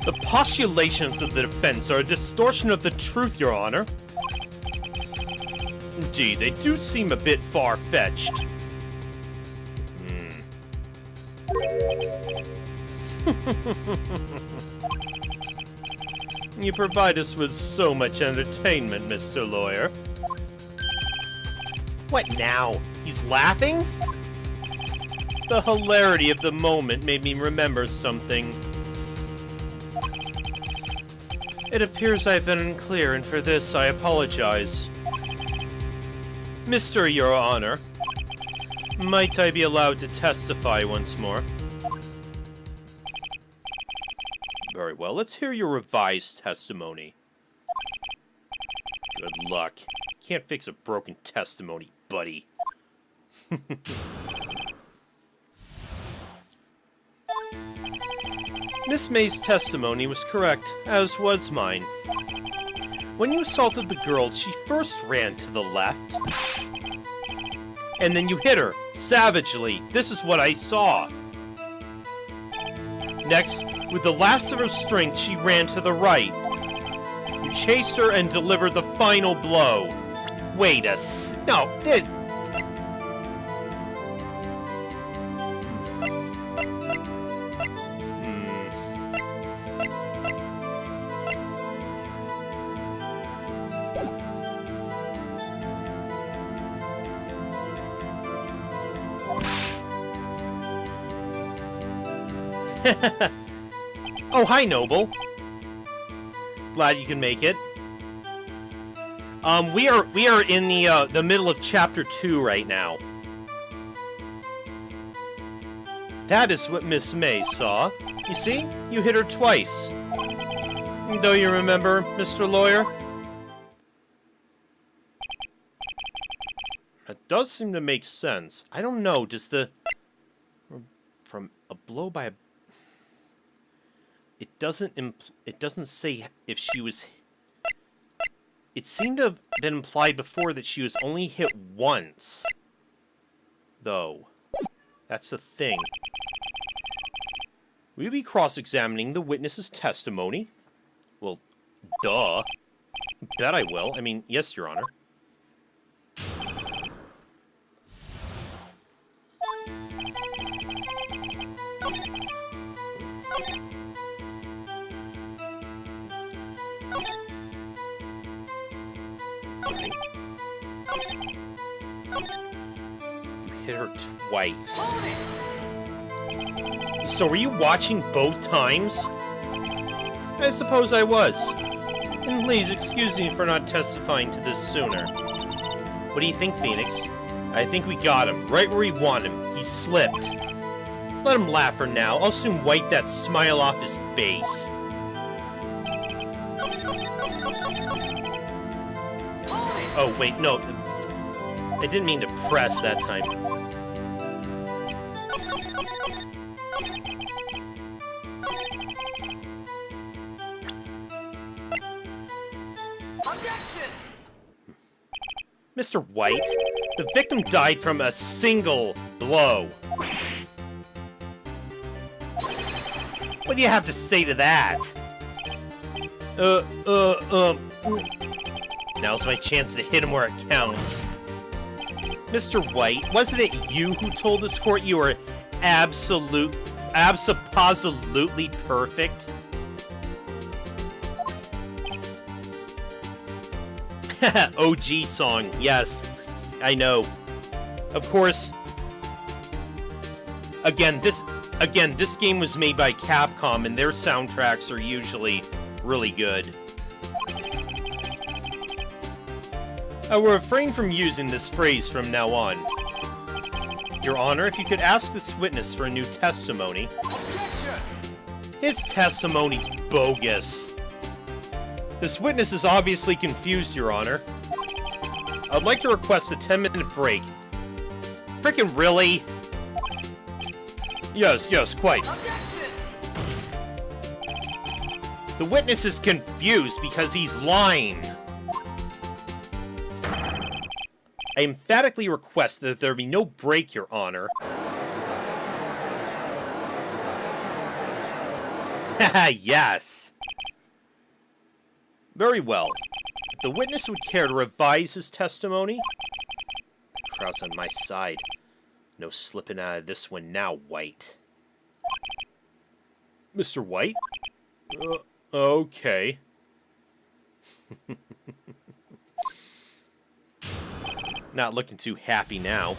The postulations of the defense are a distortion of the truth, Your Honor. Indeed, they do seem a bit far-fetched. You provide us with so much entertainment, Mr. Lawyer. What now? He's laughing? The hilarity of the moment made me remember something. It appears I've been unclear, and for this I apologize. Mr. Your Honor, might I be allowed to testify once more? Very well, let's hear your revised testimony. Good luck. Can't fix a broken testimony, buddy. Miss May's testimony was correct, as was mine. When you assaulted the girl, she first ran to the left. And then you hit her, savagely. This is what I saw. Next, with the last of her strength, she ran to the right. You chased her and delivered the final blow. Wait a no, this... Oh, hi, Noble. Glad you can make it. We are in the middle of Chapter 2 right now. That is what Miss May saw. You see? You hit her twice. Don't you remember, Mr. Lawyer? That does seem to make sense. I don't know, does the... From a blow by a... It doesn't say if she was... It seemed to have been implied before that she was only hit once. Though. That's the thing. Will you be cross-examining the witness's testimony? Well, duh. Bet I will. I mean, yes, Your Honor. You hit her twice. So were you watching both times? I suppose I was. And please excuse me for not testifying to this sooner. What do you think, Phoenix? I think we got him, right where we want him. He slipped. Let him laugh for now. I'll soon wipe that smile off his face. Oh, wait, no. I didn't mean to press that time. Mr. White, the victim died from a single blow. What do you have to say to that? Now's my chance to hit him where it counts. Mr. White, wasn't it you who told this court you were absolutely perfect? OG song, yes, I know. Of course. Again, this game was made by Capcom, and their soundtracks are usually really good. I will refrain from using this phrase from now on. Your Honor, if you could ask this witness for a new testimony. His testimony's bogus. This witness is obviously confused, Your Honor. I'd like to request a 10-minute break. Frickin' really? Yes, quite. The witness is confused because he's lying. I emphatically request that there be no break, Your Honor. Haha, yes. Very well. If the witness would care to revise his testimony, the crowd's on my side. No slipping out of this one now, White. Mr. White? Okay. Not looking too happy now.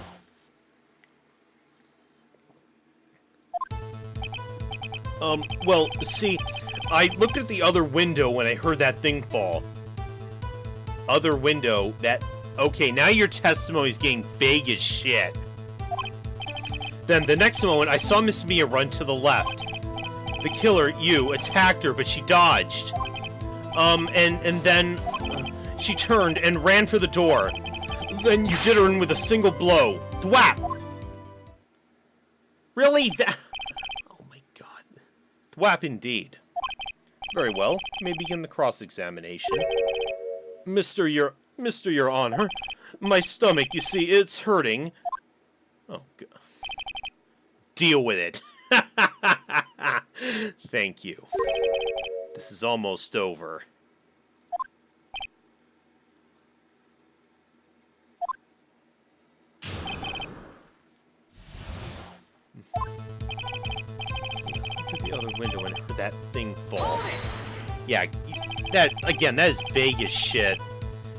Well, see, I looked at the other window when I heard that thing fall. Other window, that... Okay, now your testimony's getting vague as shit. Then, the next moment, I saw Miss Mia run to the left. The killer, you, attacked her, but she dodged. And then... she turned and ran for the door. Then you did her in with a single blow. Thwap! Really? Oh my god. Thwap indeed. Very well. May begin the cross-examination. Mr. Your Honor, my stomach, you see, it's hurting. Oh god. Deal with it. Thank you. This is almost over. The other window and heard that thing fall. Yeah, that is vague as shit.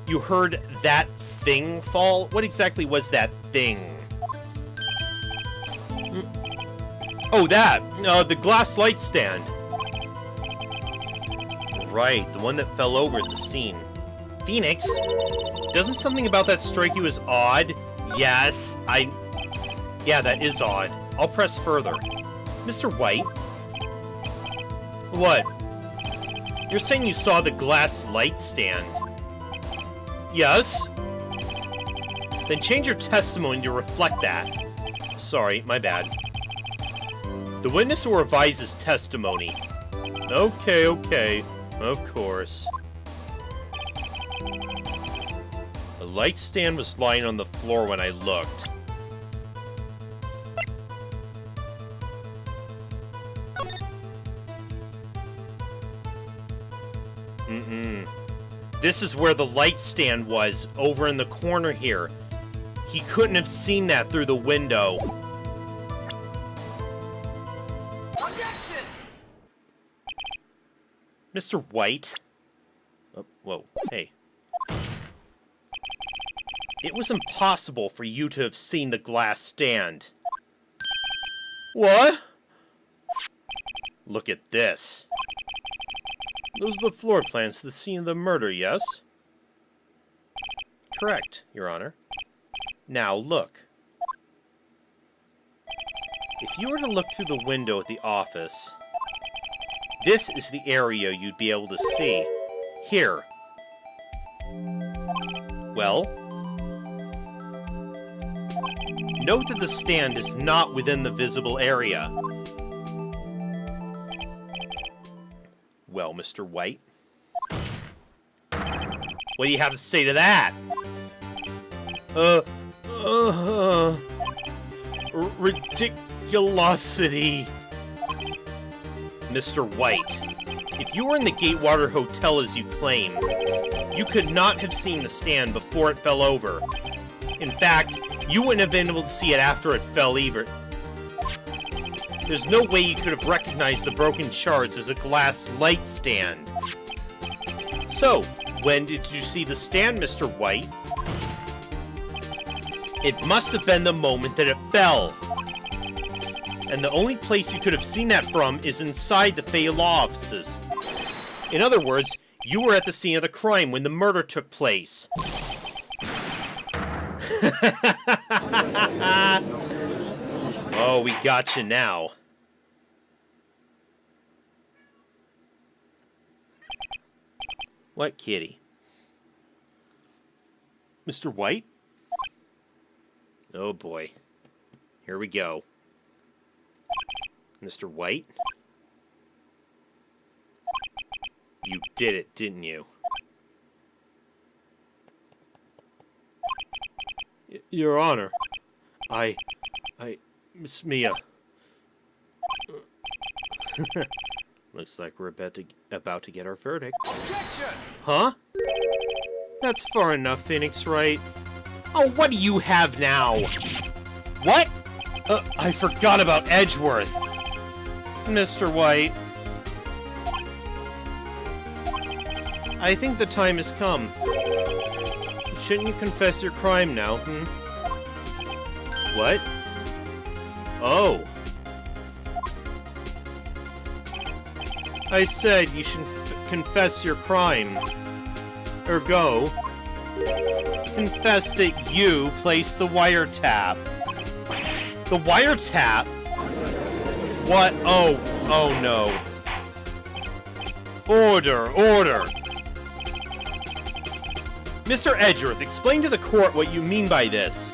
You heard that thing fall? What exactly was that thing? Oh, that! The glass light stand. Right, the one that fell over at the scene. Phoenix, doesn't something about that strike you as odd? Yes, yeah, that is odd. I'll press further. Mr. White? What? You're saying you saw the glass light stand? Yes? Then change your testimony to reflect that. Sorry, my bad. The witness will revise his testimony. Okay. Of course. The light stand was lying on the floor when I looked. This is where the light stand was, over in the corner here. He couldn't have seen that through the window. Objection! Mr. White? Oh, whoa, hey. It was impossible for you to have seen the glass stand. What? Look at this. Those are the floor plans to the scene of the murder, yes? Correct, Your Honor. Now, look. If you were to look through the window at the office, this is the area you'd be able to see. Here. Well, note that the stand is not within the visible area. Well, Mr. White, what do you have to say to that? Ridiculosity. Mr. White, if you were in the Gatewater Hotel as you claim, you could not have seen the stand before it fell over. In fact, you wouldn't have been able to see it after it fell either. There's no way you could have recognized the broken shards as a glass light stand. So, when did you see the stand, Mr. White? It must have been the moment that it fell. And the only place you could have seen that from is inside the Fey Law offices. In other words, you were at the scene of the crime when the murder took place. Oh, we got you now. What kitty? Mr. White? Oh boy. Here we go. Mr. White? You did it, didn't you? Your Honor, Miss Mia. Looks like we're about to get our verdict. Objection! Huh? That's far enough, Phoenix, right? Oh, what do you have now? What? I forgot about Edgeworth. Mr. White. I think the time has come. Shouldn't you confess your crime now, What? Oh. I said you should confess your crime. Ergo, confess that you placed the wiretap. The wiretap? What? Oh no. Order. Mr. Edgeworth, explain to the court what you mean by this.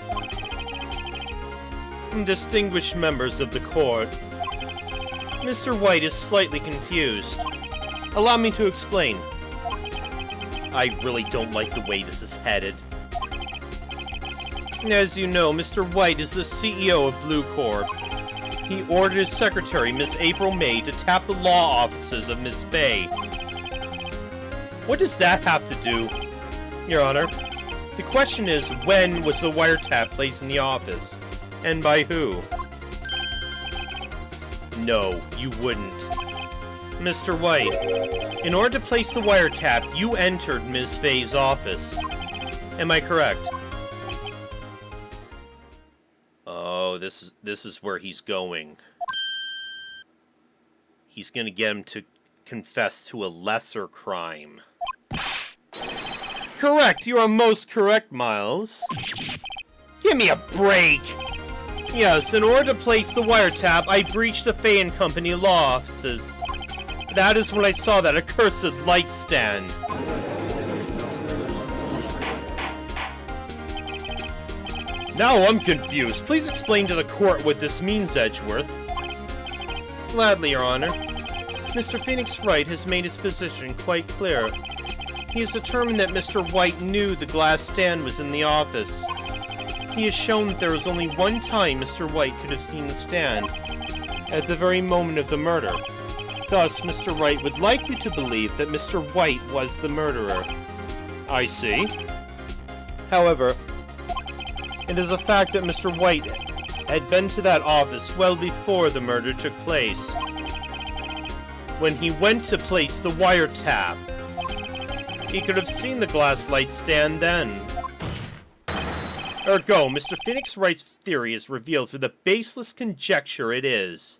Distinguished members of the court, Mr. White is slightly confused. Allow me to explain. I really don't like the way this is headed. As you know, Mr. White is the CEO of Blue Corp. He ordered his secretary, Miss April May, to tap the law offices of Miss Faye. What does that have to do, Your Honor? The question is, when was the wiretap placed in the office? And by who? No, you wouldn't. Mr. White, in order to place the wiretap, you entered Ms. Faye's office. Am I correct? Oh, this is where he's going. he's gonna get him to confess to a lesser crime. Correct, you are most correct, Miles. Give me a break! Yes, in order to place the wiretap, I breached the Fay & Company law offices. That is when I saw that accursed light stand. Now I'm confused. Please explain to the court what this means, Edgeworth. Gladly, Your Honor. Mr. Phoenix Wright has made his position quite clear. He has determined that Mr. White knew the glass stand was in the office. He has shown that there was only one time Mr. White could have seen the stand, at the very moment of the murder. Thus, Mr. Wright would like you to believe that Mr. White was the murderer. I see. However, it is a fact that Mr. White had been to that office well before the murder took place. When he went to place the wiretap, he could have seen the glass light stand then. Ergo, Mr. Phoenix Wright's theory is revealed through the baseless conjecture it is.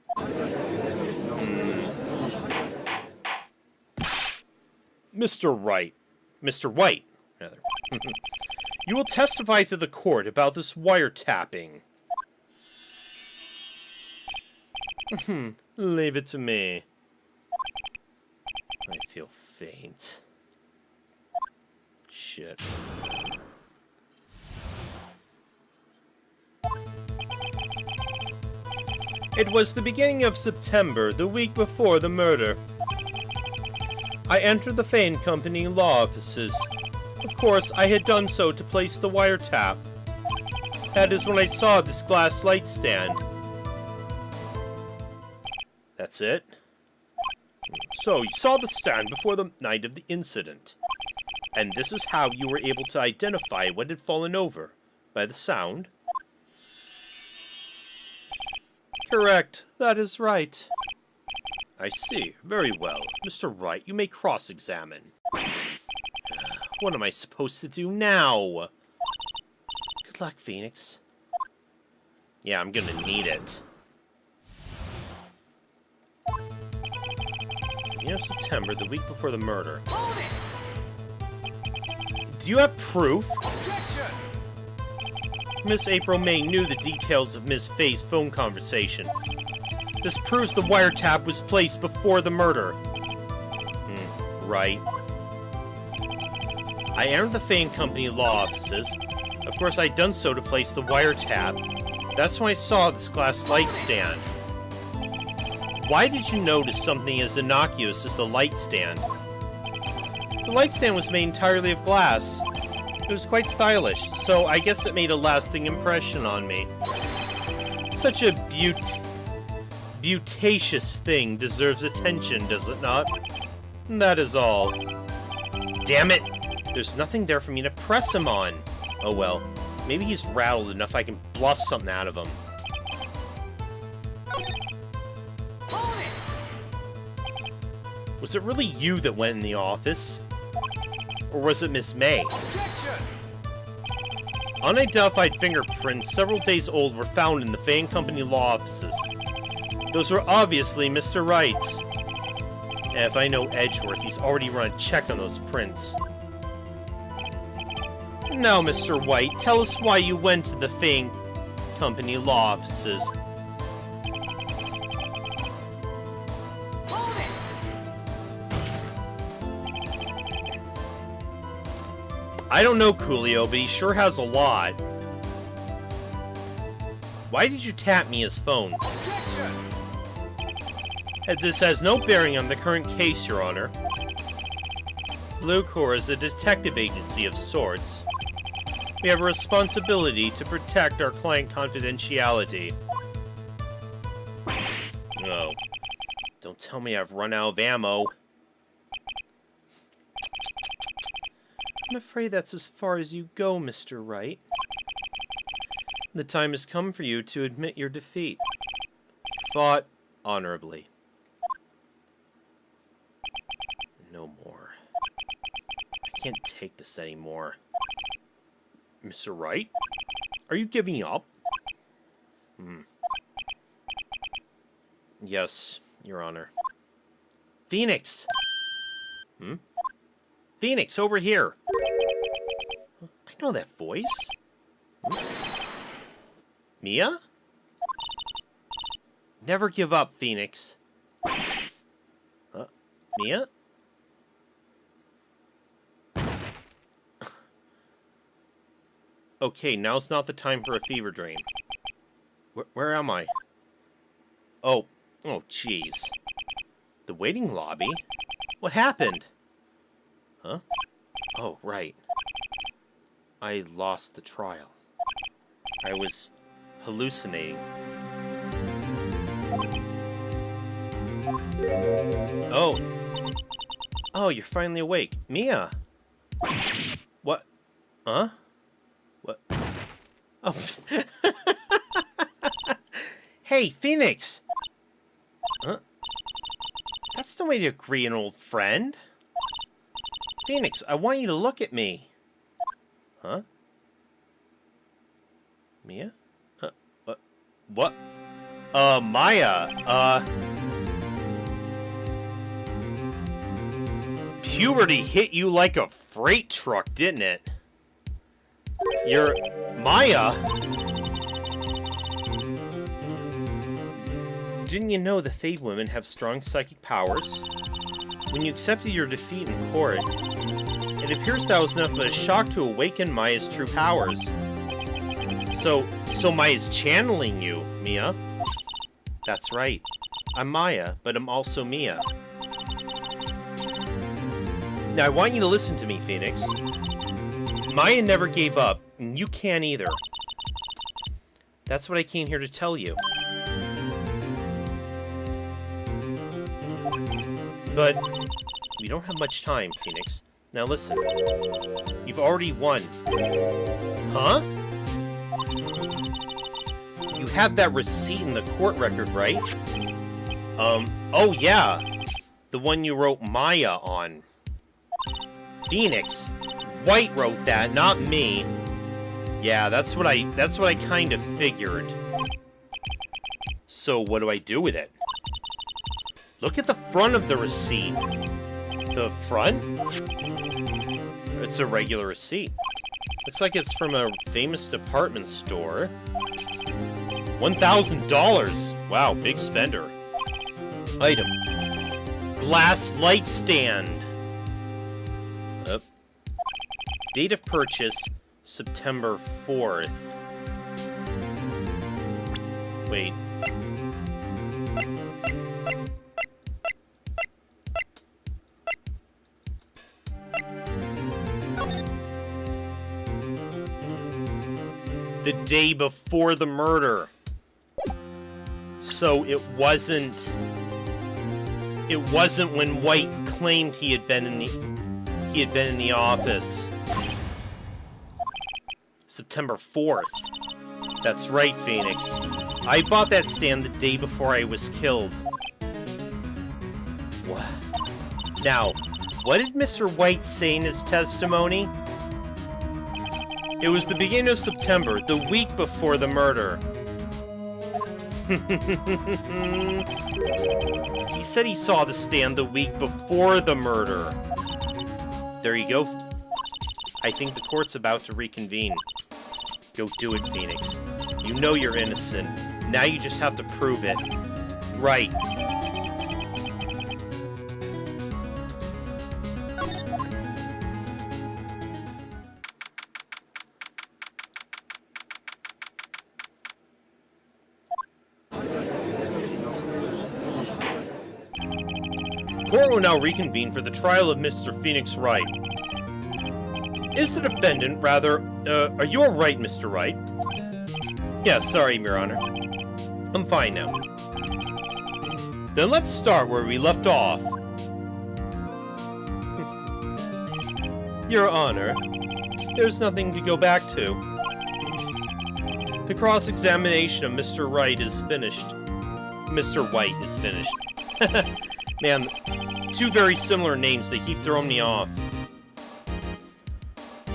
Mr. White, rather. You will testify to the court about this wiretapping. Leave it to me. I feel faint. Shit. It was the beginning of September, the week before the murder. I entered the Fay & Company law offices. Of course, I had done so to place the wiretap. That is when I saw this glass light stand. That's it? So, you saw the stand before the night of the incident. And this is how you were able to identify what had fallen over. By the sound? Correct. That is right. I see. Very well. Mr. Wright, you may cross-examine. What am I supposed to do now? Good luck, Phoenix. Yeah, I'm gonna need it. Beginning of September, the week before the murder. Do you have proof? Objection! Miss April May knew the details of Ms. Fay's phone conversation. This proves the wiretap was placed before the murder. Right. I entered the Fay & Company law offices. Of course, I'd done so to place the wiretap. That's when I saw this glass light stand. Why did you notice something as innocuous as the light stand? The light stand was made entirely of glass. It was quite stylish, so I guess it made a lasting impression on me. Such a beautacious thing deserves attention, does it not? That is all. Damn it! There's nothing there for me to press him on. Oh well, maybe he's rattled enough I can bluff something out of him. Was it really you that went in the office? Or was it Miss May? Objection! Unidentified fingerprints several days old were found in the Fay & Company law offices. Those were obviously Mr. Wright's. And if I know Edgeworth, he's already run a check on those prints. Now, Mr. White, tell us why you went to the Fay & Company law offices. I don't know, Coolio, but he sure has a lot. Why did you tap me his phone? Objection! This has no bearing on the current case, Your Honor. Blue Corps is a detective agency of sorts. We have a responsibility to protect our client confidentiality. Oh. Don't tell me I've run out of ammo. I'm afraid that's as far as you go, Mr. Wright. The time has come for you to admit your defeat. You fought honorably. No more. I can't take this anymore. Mr. Wright? Are you giving up? Yes, Your Honor. Phoenix! Hmm? Phoenix, over here! I know that voice. Hmm? Mia? Never give up, Phoenix. Mia? Okay, now's not the time for a fever dream. Where am I? Oh, jeez. The waiting lobby? What happened? Huh? Oh, right. I lost the trial. I was hallucinating. Oh. Oh, you're finally awake. Mia! What? Huh? What? Oh. Hey, Phoenix! Huh? That's no way to greet an old friend. Phoenix, I want you to look at me. Huh? Mia? What? Maya, puberty hit you like a freight truck, didn't it? You're... Maya? Didn't you know the Fade Women have strong psychic powers? When you accepted your defeat in court, it appears that was enough of a shock to awaken Maya's true powers. So Maya's channeling you, Mia. That's right. I'm Maya, but I'm also Mia. Now, I want you to listen to me, Phoenix. Maya never gave up, and you can't either. That's what I came here to tell you. But we don't have much time, Phoenix. Now listen. You've already won. Huh? You have that receipt in the court record, right? Oh yeah. The one you wrote Maya on. Phoenix. White wrote that, not me. Yeah, that's what I kind of figured. So what do I do with it? Look at the front of the receipt. The front? It's a regular receipt. Looks like it's from a famous department store. $1,000! Wow, big spender. Item. Glass light stand. Date of purchase, September 4th. Wait. The day before the murder. So it wasn't when White claimed he had been in the office. September 4th. That's right, Phoenix. I bought that stand the day before I was killed. What? Now, what did Mr. White say in his testimony? It was the beginning of September, the week before the murder. He said he saw the stand the week before the murder. There you go. I think the court's about to reconvene. Go do it, Phoenix. You know you're innocent. Now you just have to prove it. Right. Court will now reconvene for the trial of Mr. Phoenix Wright. Is the defendant, rather, are you alright, Mr. Wright? Yeah, sorry, Your Honor. I'm fine now. Then let's start where we left off. Your Honor, there's nothing to go back to. The cross-examination of Mr. Wright is finished. Mr. White is finished. Man, two very similar names, they keep throwing me off.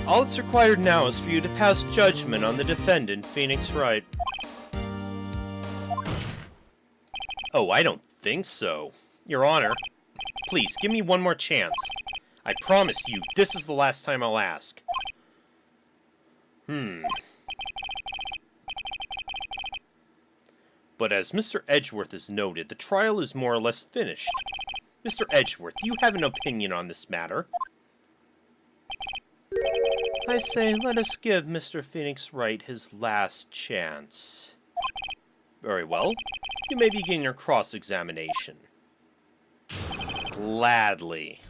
All that's required now is for you to pass judgment on the defendant, Phoenix Wright. Oh, I don't think so. Your Honor, Please, give me one more chance. I promise you, this is the last time I'll ask. But as Mr. Edgeworth has noted, the trial is more or less finished. Mr. Edgeworth, do you have an opinion on this matter? I say, let us give Mr. Phoenix Wright his last chance. Very well. You may begin your cross-examination. Gladly.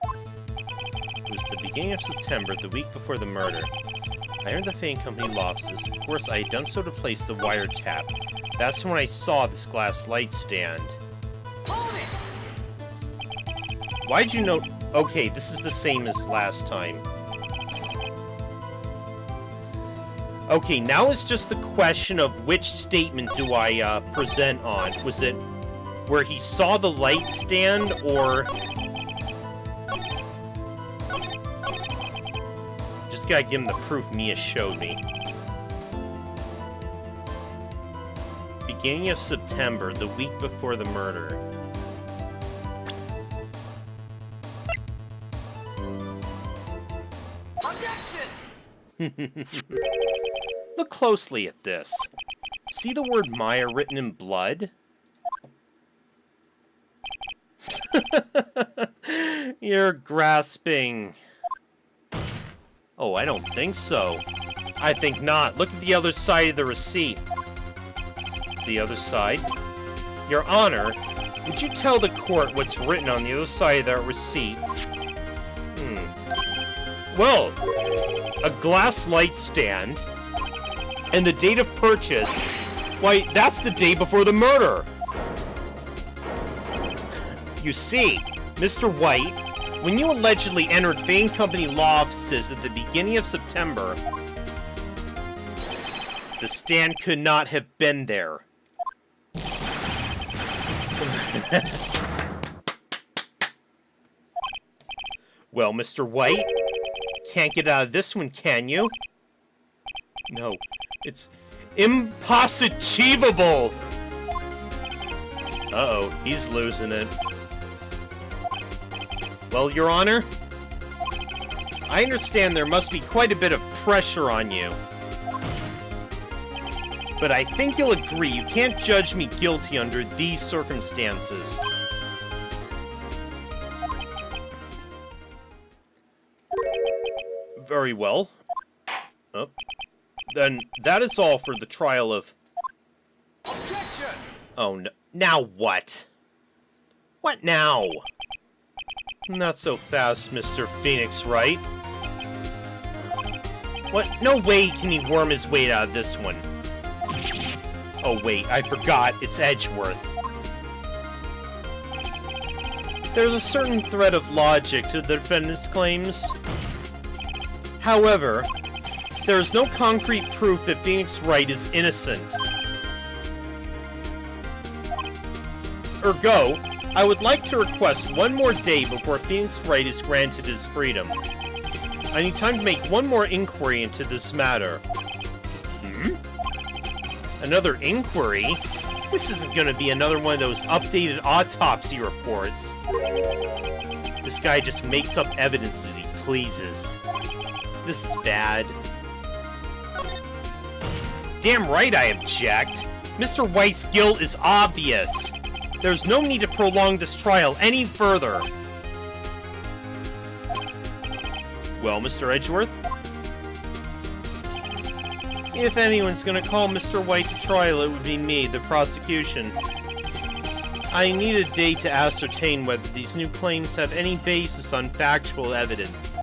It was the beginning of September, the week before the murder. I entered the Fane Company offices. Of course, I had done so to place the wiretap. That's when I saw this glass light stand. Why'd you know? Okay, this is the same as last time. Okay, now it's just the question of which statement do I present on. Was it where he saw the light stand, or... Just gotta give him the proof Mia showed me. Beginning of September, the week before the murder. Look closely at this. See the word Maya written in blood? You're grasping. Oh, I don't think so. I think not. Look at the other side of the receipt. The other side? Your Honor, would you tell the court what's written on the other side of that receipt? Well, a glass light stand, and the date of purchase, why, that's the day before the murder. You see, Mr. White, when you allegedly entered Fane Company law offices at the beginning of September, the stand could not have been there. Well, Mr. White, can't get out of this one, can you? No, it's impossible. Uh-oh, he's losing it. Well, Your Honor, I understand there must be quite a bit of pressure on you. But I think you'll agree you can't judge me guilty under these circumstances. Very well. Oh. Then that is all for the trial of... Objection! Oh, no. Now what? What now? Not so fast, Mr. Phoenix Wright. What? No way can he worm his way out of this one. Oh wait, I forgot. It's Edgeworth. There's a certain thread of logic to the defendant's claims. However, there is no concrete proof that Phoenix Wright is innocent. Ergo, I would like to request one more day before Phoenix Wright is granted his freedom. I need time to make one more inquiry into this matter. Another inquiry? This isn't gonna be another one of those updated autopsy reports. This guy just makes up evidence as he pleases. This is bad. Damn right I object. Mr. White's guilt is obvious. There's no need to prolong this trial any further. Well, Mr. Edgeworth? If anyone's gonna call Mr. White to trial, it would be me, the prosecution. I need a day to ascertain whether these new claims have any basis on factual evidence.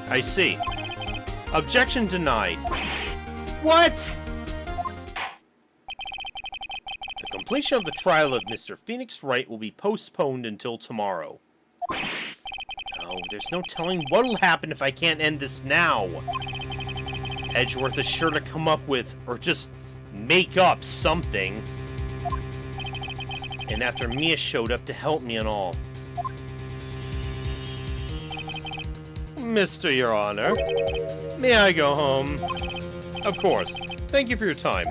I see. Objection denied. What? The completion of the trial of Mr. Phoenix Wright will be postponed until tomorrow. Oh, there's no telling what'll happen if I can't end this now. Edgeworth is sure to come up with, or just make up something. And after Mia showed up to help me and all. Mr. Your Honor, may I go home? Of course. Thank you for your time.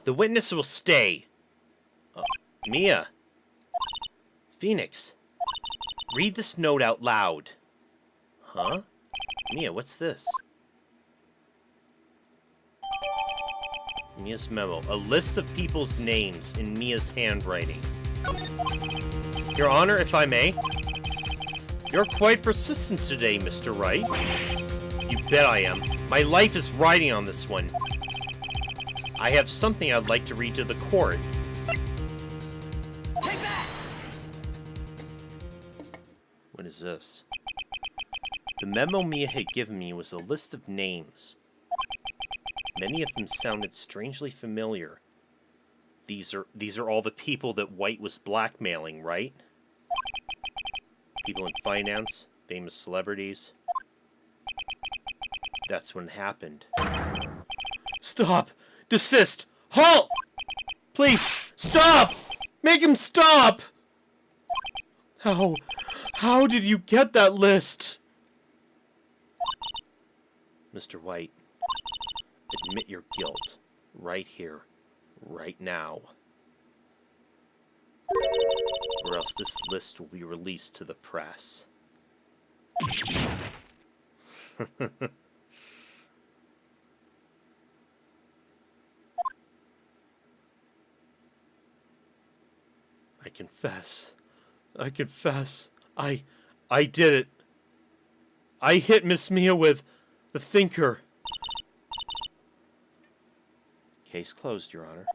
The witness will stay. Mia. Phoenix. Read this note out loud. Huh? Mia, what's this? Mia's memo. A list of people's names in Mia's handwriting. Your Honor, if I may. You're quite persistent today, Mr. Wright. You bet I am. My life is riding on this one. I have something I'd like to read to the court. Take that! What is this? The memo Mia had given me was a list of names. Many of them sounded strangely familiar. These are all the people that White was blackmailing, right? People in finance, famous celebrities. That's when it happened. Stop! Desist! Halt! Please, stop! Make him stop! How did you get that list? Mr. White, admit your guilt. Right here. Right now. Or else this list will be released to the press. I confess. I confess. I did it. I hit Miss Mia with the thinker. Case closed, Your Honor.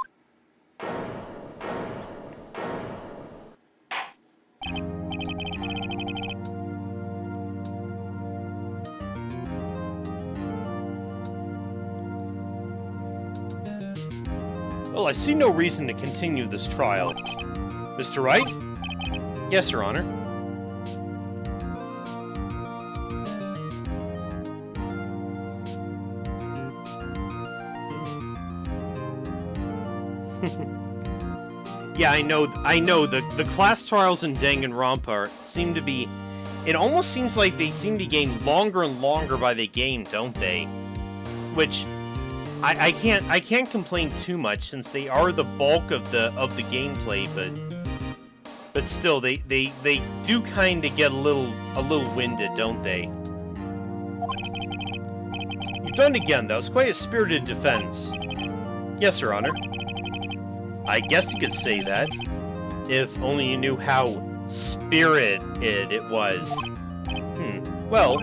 Well, I see no reason to continue this trial. Mr. Wright? Yes, Your Honor. Yeah, I know. The class trials in Danganronpa seem to be... It almost seems like they seem to gain longer and longer by the game, don't they? Which... I can't complain too much since they are the bulk of the gameplay, but still they do kind of get a little winded, don't they? You've done it again. That was quite a spirited defense. Yes, Your Honor. I guess you could say that, if only you knew how spirited it was. Well,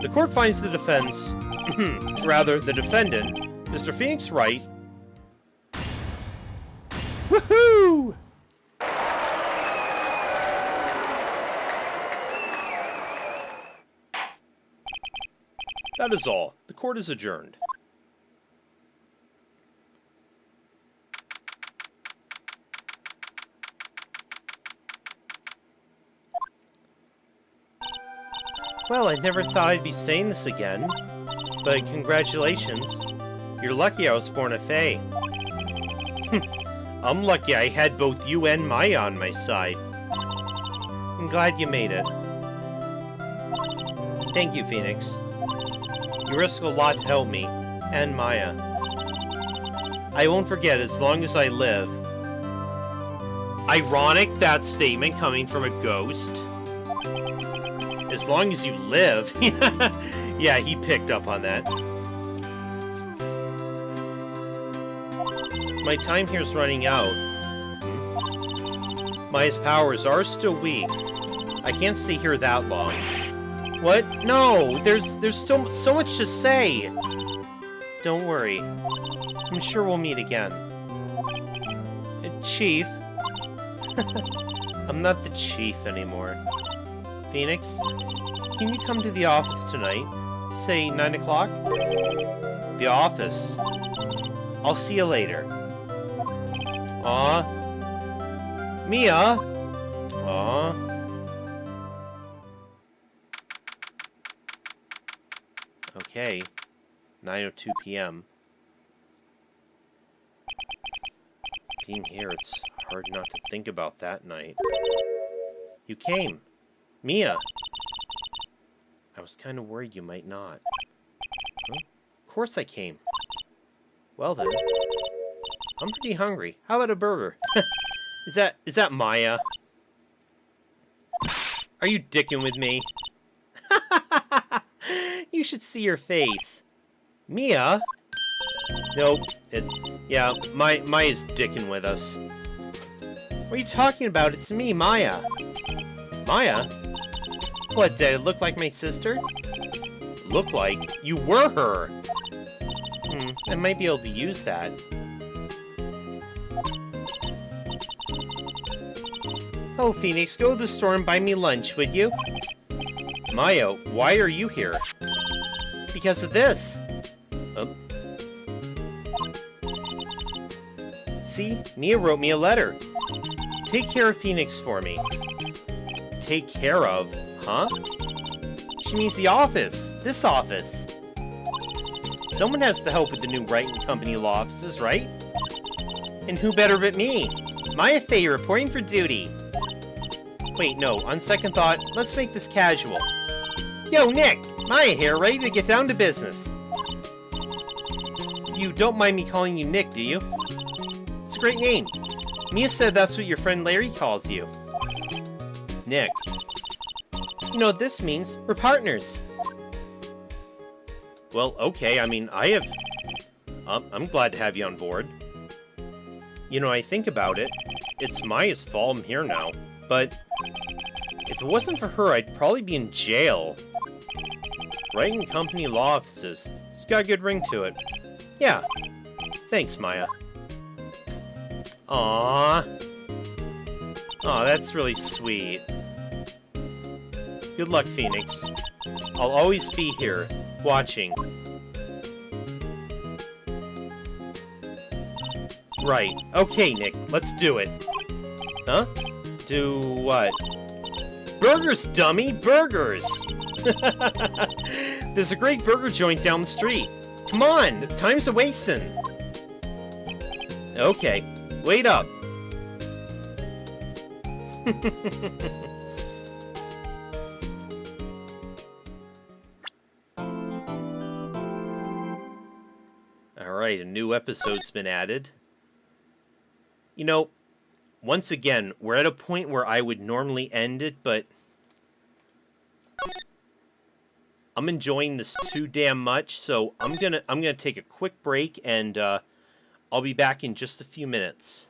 the court finds the defense, rather, the defendant, Mr. Phoenix Wright. Woohoo! That is all. The court is adjourned. Well, I never thought I'd be saying this again, but congratulations. You're lucky I was born a Fae. I'm lucky I had both you and Maya on my side. I'm glad you made it. Thank you, Phoenix. You risk a lot to help me, and Maya. I won't forget as long as I live. Ironic, that statement coming from a ghost. As long as you live. Yeah, he picked up on that. My time here's running out. Maya's powers are still weak. I can't stay here that long. What? No! There's still so much to say! Don't worry. I'm sure we'll meet again. Chief? I'm not the chief anymore. Phoenix, can you come to the office tonight? Say 9 o'clock? The office. I'll see you later. Aw. Mia? Aw. Okay. 9:02 p.m. Being here, it's hard not to think about that night. You came. Mia! I was kind of worried you might not. Huh? Of course I came. Well then. I'm pretty hungry. How about a burger? Is that Maya? Are you dicking with me? You should see your face. Mia? Nope. Yeah, Maya's dicking with us. What are you talking about? It's me, Maya. Maya? What, did it look like my sister? Look like? You were her! I might be able to use that. Oh, Phoenix, go to the store and buy me lunch, would you? Maya, why are you here? Because of this. Oh. See, Mia wrote me a letter. Take care of Phoenix for me. Take care of? Huh? She means the office. This office. Someone has to help with the new Wright & Company law offices, right? And who better but me? Maya Fey reporting for duty. Wait, no, on second thought, let's make this casual. Yo, Nick! Maya here, ready to get down to business. You don't mind me calling you Nick, do you? It's a great name. Mia said that's what your friend Larry calls you. Nick. You know what this means? We're partners. Well, okay, I mean, I'm glad to have you on board. You know, I think about it, it's Maya's fault I'm here now, but if it wasn't for her, I'd probably be in jail. Wright & Company law offices. It's got a good ring to it. Yeah. Thanks, Maya. Aww. Aw, that's really sweet. Good luck, Phoenix. I'll always be here, watching. Right. Okay, Nick, let's do it. Huh? Do what? Burgers, dummy! Burgers! There's a great burger joint down the street. Come on, time's a-wasting. Okay, wait up. Alright, a new episode's been added. You know, once again, we're at a point where I would normally end it, but I'm enjoying this too damn much, so I'm gonna take a quick break, and I'll be back in just a few minutes.